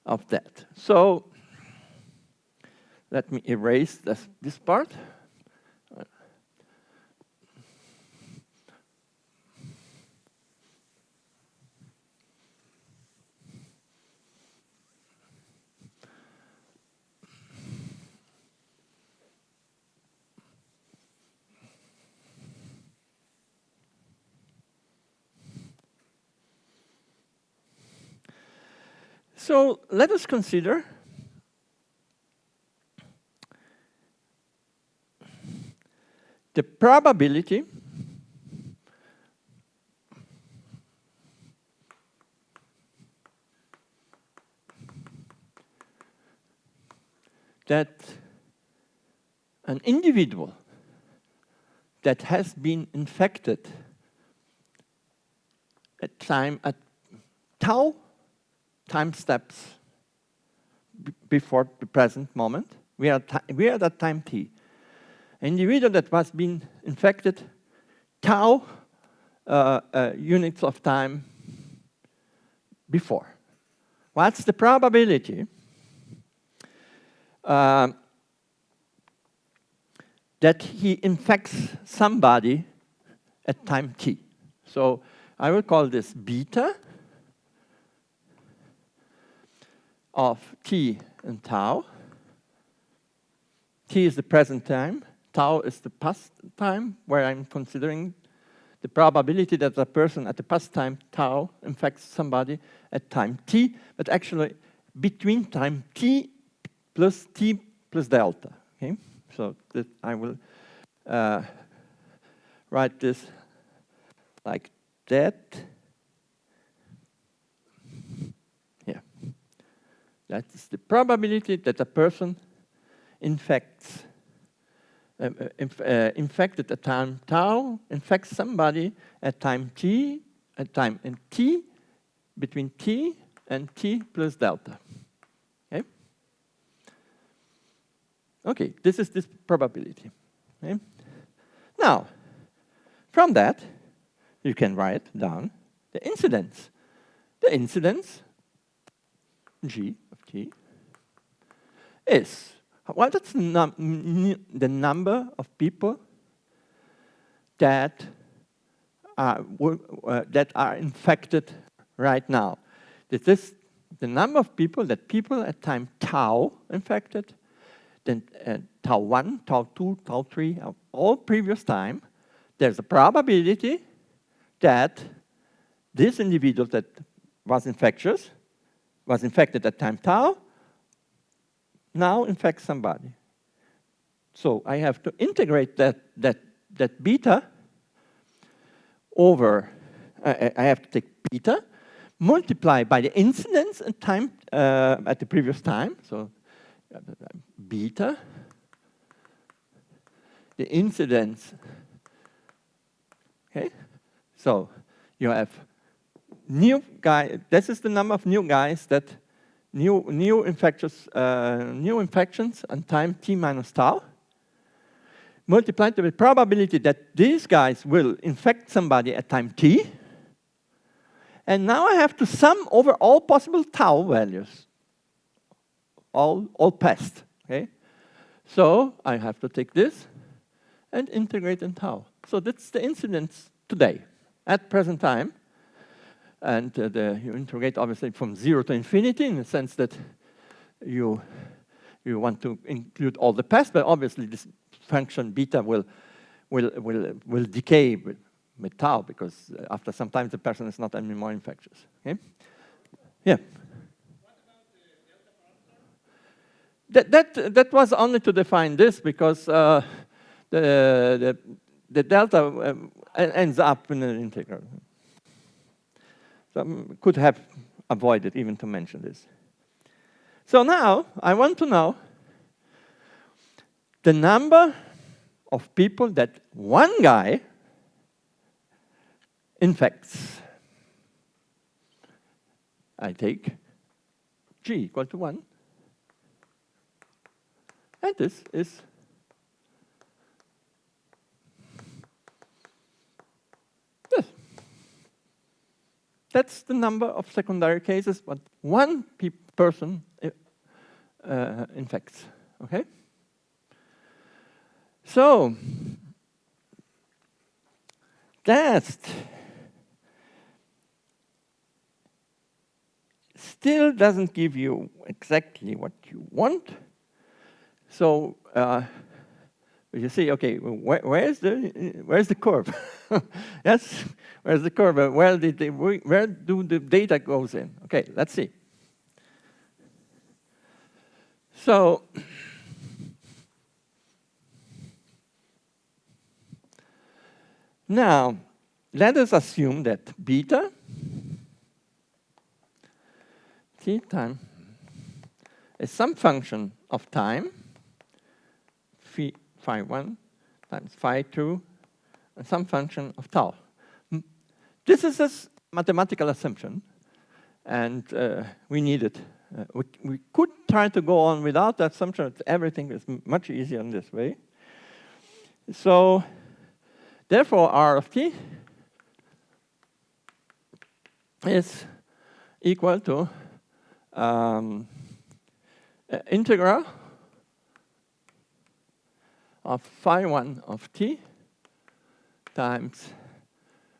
of that. So let me erase this part. So let us consider the probability that an individual that has been infected at tau time steps before the present moment, we are at time t. An individual that was been infected tau units of time before. What's the probability that he infects somebody at time t? So I will call this beta of t and tau. T is the present time. Tau is the past time, where I'm considering the probability that a person at the past time tau infects somebody at time t, but actually between time t plus delta. Okay? So that I will write this like that. Yeah. That is the probability that a person infected at time tau, infects somebody at time t, between t and t plus delta. Okay? Okay, this is this probability. Okay? Now, from that, you can write down the incidence. The incidence, G of t, is what is the number of people that are infected right now. This is the number of people at time tau infected, then tau 1, tau 2, tau 3, all previous time. There's a probability that this individual that was infected at time tau, now infects somebody. So I have to integrate that beta over, I have to take beta, multiply by the incidence and time at the previous time. So beta, the incidence. Okay, so you have new guy. This is the number of new guys that new infections on time t minus tau, multiplied with the probability that these guys will infect somebody at time t. And now I have to sum over all possible tau values, all past. Okay, so I have to take this and integrate in tau. So that's the incidence today, at present time. And you integrate, obviously, from 0 to infinity, in the sense that you want to include all the past, but obviously this function beta will decay with tau, because after some time the person is not anymore infectious. Okay? Yeah. That was only to define this, because the delta ends up in an integral. So could have avoided even to mention this. So now I want to know the number of people that one guy infects. I take G equal to 1. And this is this. That's the number of secondary cases, but one person infects. Okay? So that still doesn't give you exactly what you want. So you see, okay, where's the curve? Yes, where's the curve? Where do the data goes in? Okay, let's see. So now let us assume that beta t time is some function of time, phi 1 times phi 2, and some function of tau. This is a mathematical assumption, and we need it. We could try to go on without that assumption. Everything is much easier in this way. So therefore, R of t is equal to integral of phi 1 of t times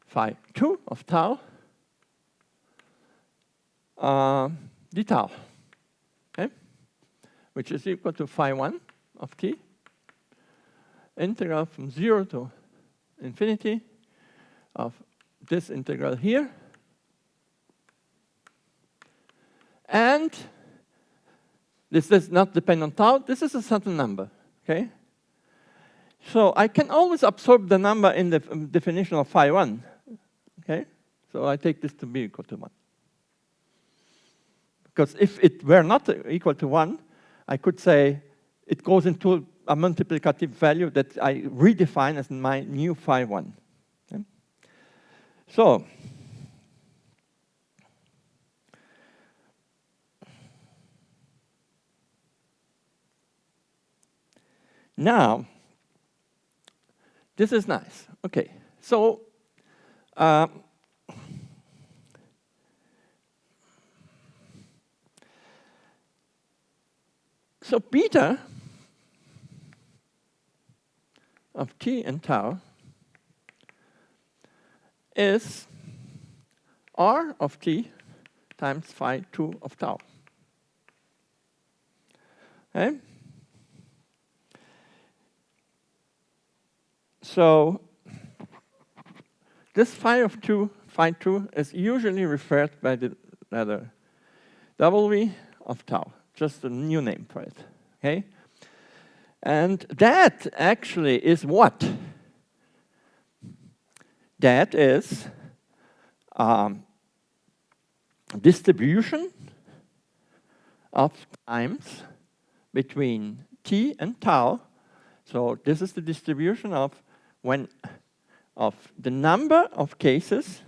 phi 2 of tau d tau, okay? Which is equal to phi 1 of t, integral from 0 to infinity of this integral here. And this does not depend on tau. This is a certain number, okay? So I can always absorb the number in the definition of phi 1, okay? So I take this to be equal to 1. Because if it were not equal to 1, I could say it goes into a multiplicative value that I redefine as my new phi 1. Okay? So now, this is nice. Okay, so so beta of t and tau is R of t times phi 2 of tau. Okay? So this phi 2 is usually referred by the letter W of tau, just a new name for it. Okay? And that actually is what? That is distribution of times between t and tau. So this is the distribution of the number of cases.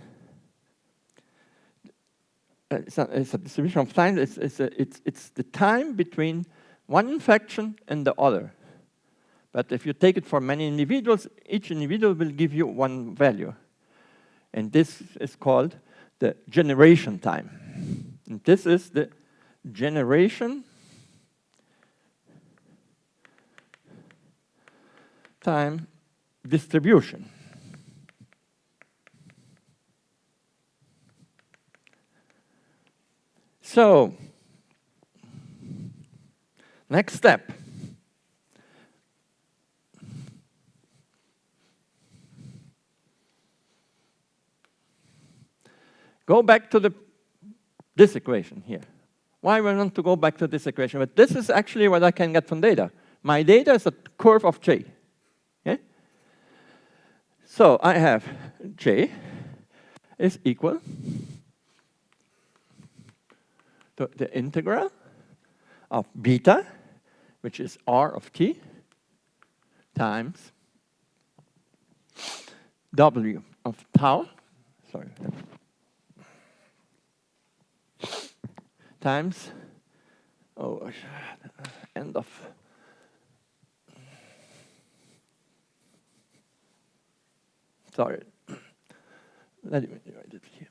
It's a distribution of time. It's the time between one infection and the other. But if you take it for many individuals, each individual will give you one value. And this is called the generation time. And this is the generation time distribution. So Next step. Go back to this equation here. Why we want to go back to this equation? But this is actually what I can get from data. My data is a curve of J. Okay? So I have J is equal to the integral of beta, which is R of t, times W of tau, sorry, times, end of, sorry, let me write it here.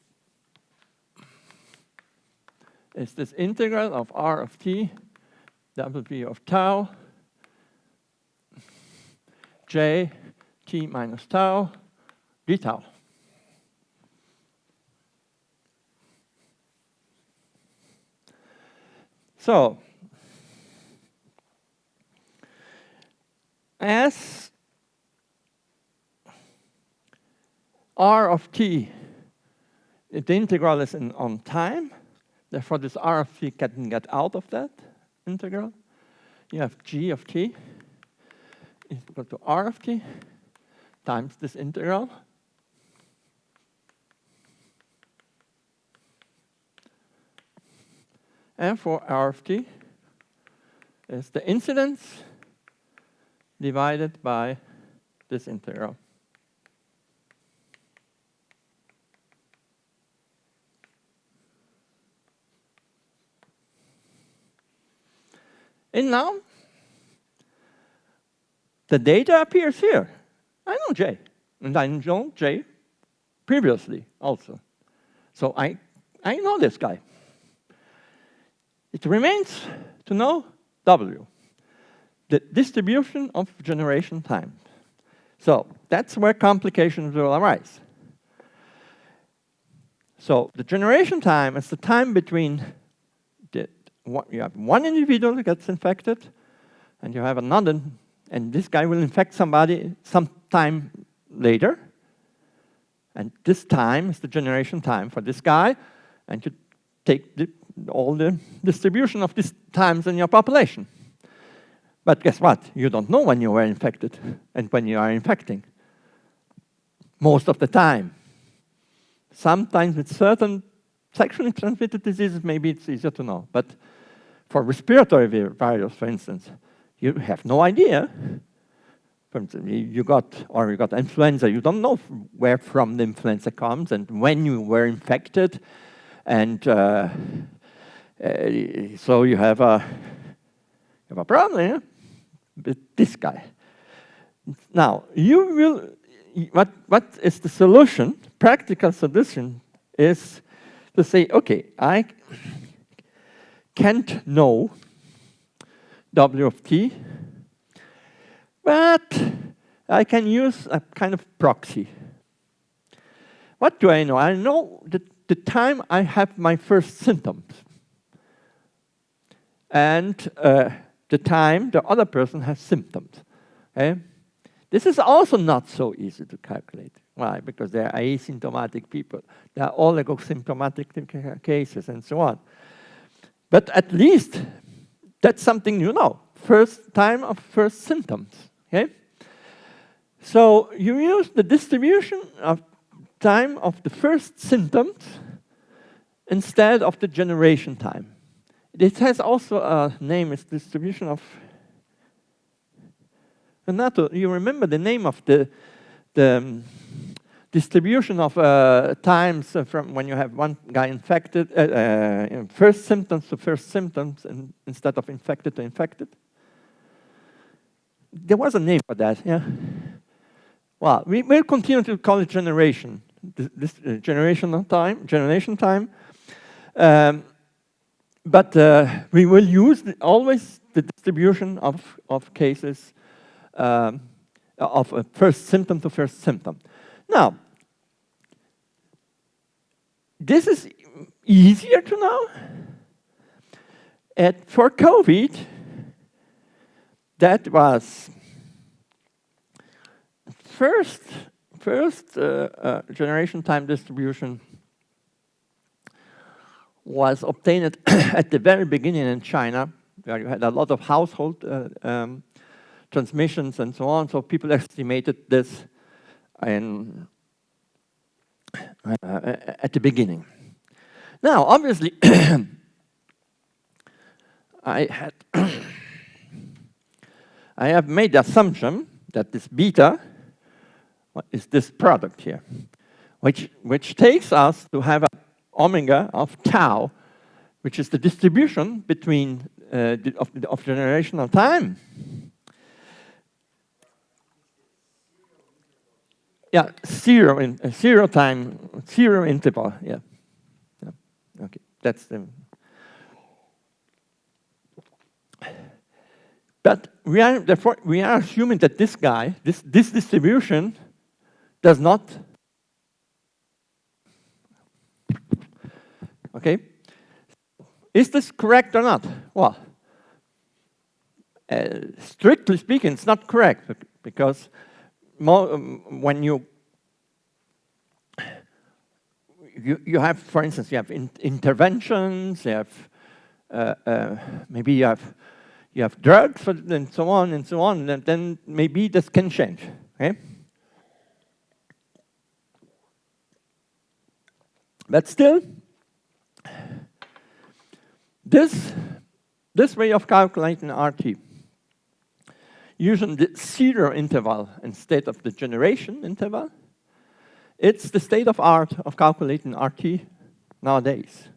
It's this integral of R of t, W of tau, J, t minus tau, d tau. So, as R of t, the integral is on time, therefore this R of t can get out of that integral. You have g of t is equal to R of t times this integral. And for R of t is the incidence divided by this integral. And now, the data appears here. I know J, and I know J previously also. So I know this guy. It remains to know W, the distribution of generation time. So that's where complications will arise. So the generation time is the time between you have one individual who gets infected, and you have another, and this guy will infect somebody sometime later. And this time is the generation time for this guy, and you take all the distribution of these times in your population. But guess what? You don't know when you were infected and when you are infecting. Most of the time. Sometimes with certain sexually transmitted diseases, maybe it's easier to know. But for respiratory virus, for instance, you have no idea. For instance, you got influenza. You don't know where from the influenza comes and when you were infected. And so you have a problem here with this guy. Now, what is the solution? Practical solution is to say, okay, I can't know W of t, but I can use a kind of proxy. What do I know? I know that the time I have my first symptoms and the time the other person has symptoms. Okay? This is also not so easy to calculate. Why? Because they are asymptomatic people. There are oligosymptomatic cases and so on. But at least that's something you know. First time of first symptoms. Okay? So you use the distribution of time of the first symptoms instead of the generation time. It has also a name, it's distribution of Renato, you remember the name of the distribution of times from when you have one guy infected, first symptoms to first symptoms instead of infected to infected? There was a name for that, yeah? Well, we will continue to call it generation, this generation time. But we will use always the distribution of cases of a first symptom to first symptom. Now, this is easier to know. For COVID, that was first generation time distribution was obtained at the very beginning in China, where you had a lot of household transmissions and so on. So people estimated this in, at the beginning. Now, obviously, I have made the assumption that this beta is this product here, which takes us to have an omega of tau, which is the distribution between of generational time. Yeah, zero interval. Yeah. Okay, that's the. But therefore we are assuming that this guy, this distribution, does not. Okay, is this correct or not? Well, strictly speaking, it's not correct because when you have, for instance, you have interventions, you have maybe you have drugs and so on, and then maybe this can change. Okay? But still, this way of calculating RT, using the zero interval instead of the generation interval, it's the state of art of calculating RT nowadays.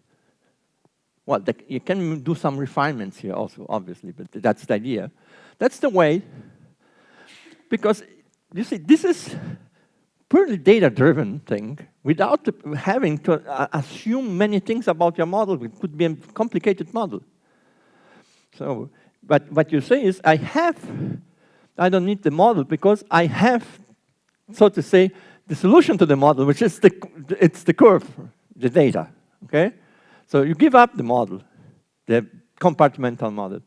Well, you can do some refinements here also, obviously, but that's the idea. That's the way, because you see, this is purely data-driven thing without having to assume many things about your model. It could be a complicated model. So, but what you say is, I don't need the model because I have, so to say, the solution to the model, which is it's the curve, the data, okay? So you give up the model, the compartmental model.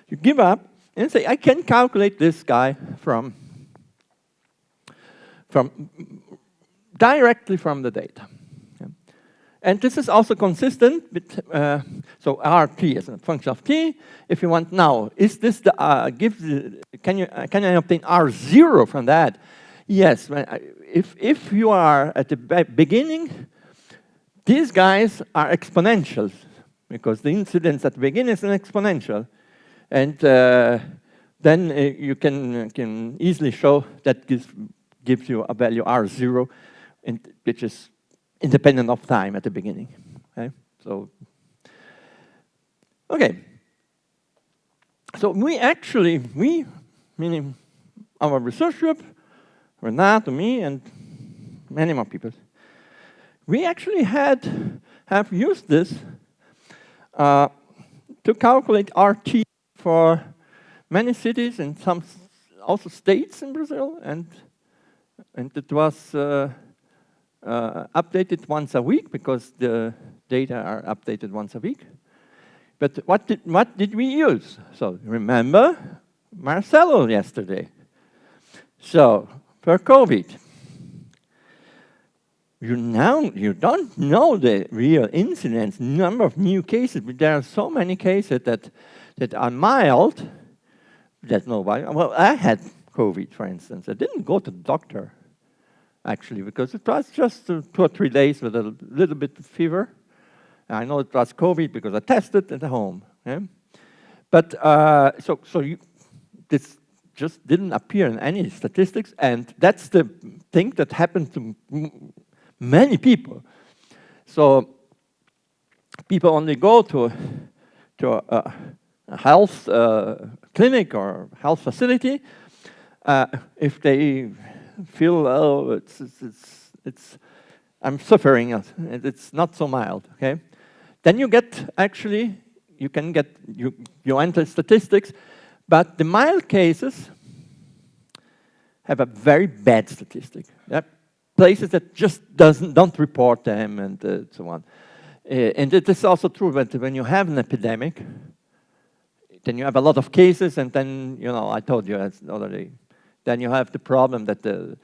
You give up and say, I can calculate this guy from directly from the data. Okay? And this is also consistent with, so RT is a function of t. If you want now, is this the, can I obtain R0 from that? Yes, if you are at the beginning, these guys are exponentials, because the incidence at the beginning is an exponential. And then you can easily show that this gives you a value R0, which is independent of time at the beginning. Okay? So, okay. So we, meaning our research group, Renato, me, and many more people, we actually have used this to calculate RT for many cities and some also states in Brazil, and it was updated once a week because the data are updated once a week. But what did we use? So remember Marcelo yesterday. So for COVID, you don't know the real incidence, number of new cases, but there are so many cases that are mild that nobody. Well, I had COVID, for instance. I didn't go to the doctor, actually, because it was just 2 or 3 days with a little bit of fever. I know it was COVID because I tested at home. Okay? But this just didn't appear in any statistics, and that's the thing that happened to many people. So people only go to a health clinic or health facility if they feel, oh, I'm suffering, it's not so mild. Okay, then you get you enter statistics, but the mild cases have a very bad statistic. Yep. Places that just don't report them and so on. And it is also true that when you have an epidemic, then you have a lot of cases, and then, you know, I told you that's the other day. Then you have the problem that the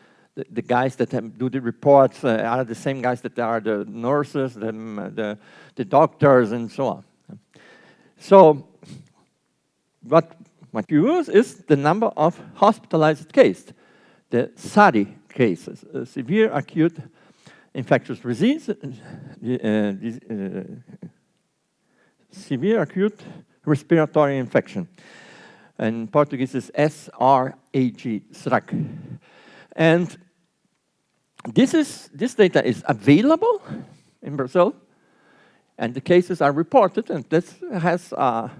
guys that do the reports are the same guys that are the nurses, the doctors, and so on. So what you use is the number of hospitalized cases, the SARI cases, severe acute infectious disease, severe acute respiratory infection. In Portuguese is SRAG, SRAG. And this data is available in Brazil, and the cases are reported, and this has a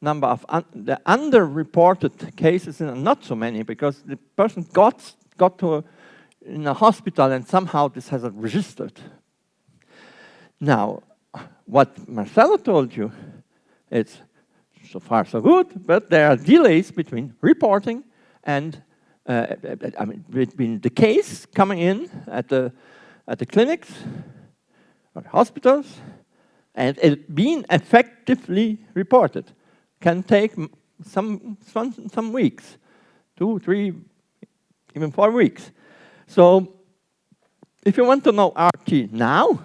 number of the underreported cases, and not so many, because the person got to in a hospital, and somehow this hasn't registered. Now, what Marcelo told you, it's so far so good, but there are delays between reporting and I mean, between the case coming in at the clinics or hospitals and it being effectively reported. Can take some weeks, 2, 3, even 4 weeks. So if you want to know RT now,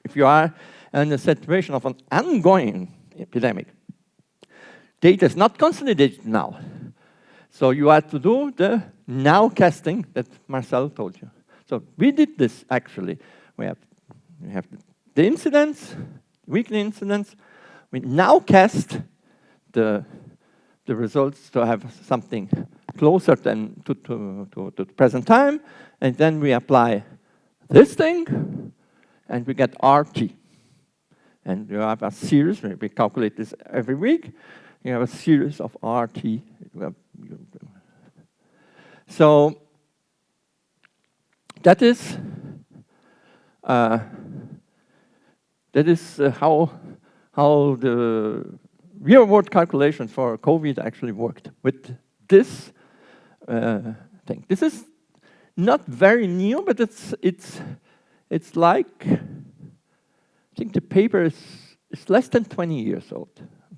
if you are in a situation of an ongoing epidemic, data is not consolidated now. So you have to do the now casting that Marcel told you. So we did this actually. We have the incidence, weekly incidence. We now cast the results to have something closer than to the present time, and then we apply this thing, and we get RT. And you have a series, we calculate this every week, you have a series of RT. So that is how the real-world calculations for COVID actually worked with this thing. This is not very new, but it's like, I think the paper is less than 20 years old.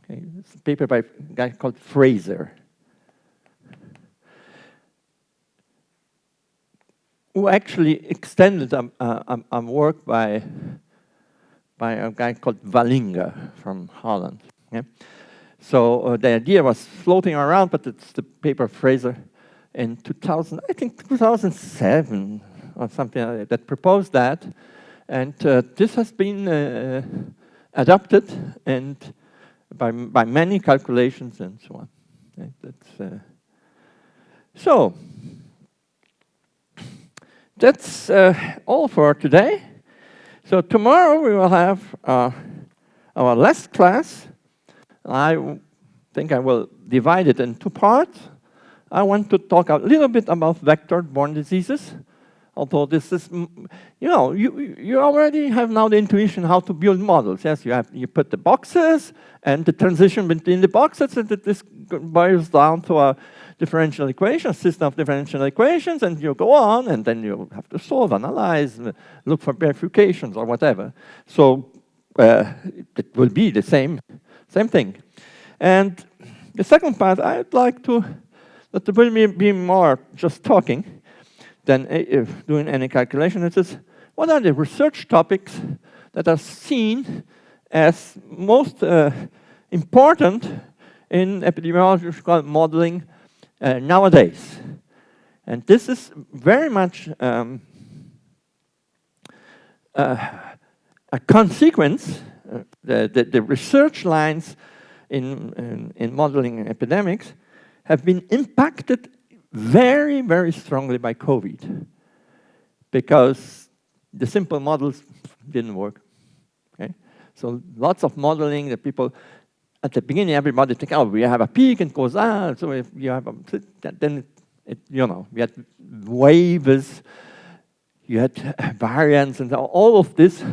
Okay, it's a paper by a guy called Fraser, who actually extended a work by a guy called Wallinger from Holland. Yeah? So the idea was floating around, but it's the paper Fraser in 2007 or something like that proposed that, and this has been adopted and by many calculations and so on. Okay? That's all for today. So tomorrow we will have our last class. I think I will divide it in 2 parts. I want to talk a little bit about vector-borne diseases, although this is, you know, you already have now the intuition how to build models. Yes, you put the boxes and the transition between the boxes, and this boils down to a differential equation, a system of differential equations, and you go on, and then you have to solve, analyze, look for bifurcations or whatever. So it will be the same thing. And the second part, I'd like that there will be more just talking than doing any calculation. It is, what are the research topics that are seen as most important in epidemiological modeling nowadays? And this is very much a consequence. The research lines in modeling epidemics have been impacted very, very strongly by COVID, because the simple models didn't work. Okay? So lots of modeling that people, at the beginning, everybody think, oh, we have a peak and goes out. So if you have then you know, we had waves, you had variants, and all of this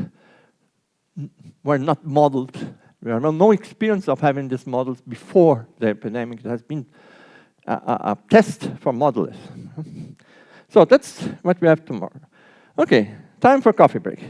were not modeled. We have no experience of having these models before the epidemic. There has been a test for modelers. So that's what we have tomorrow. Okay, time for coffee break.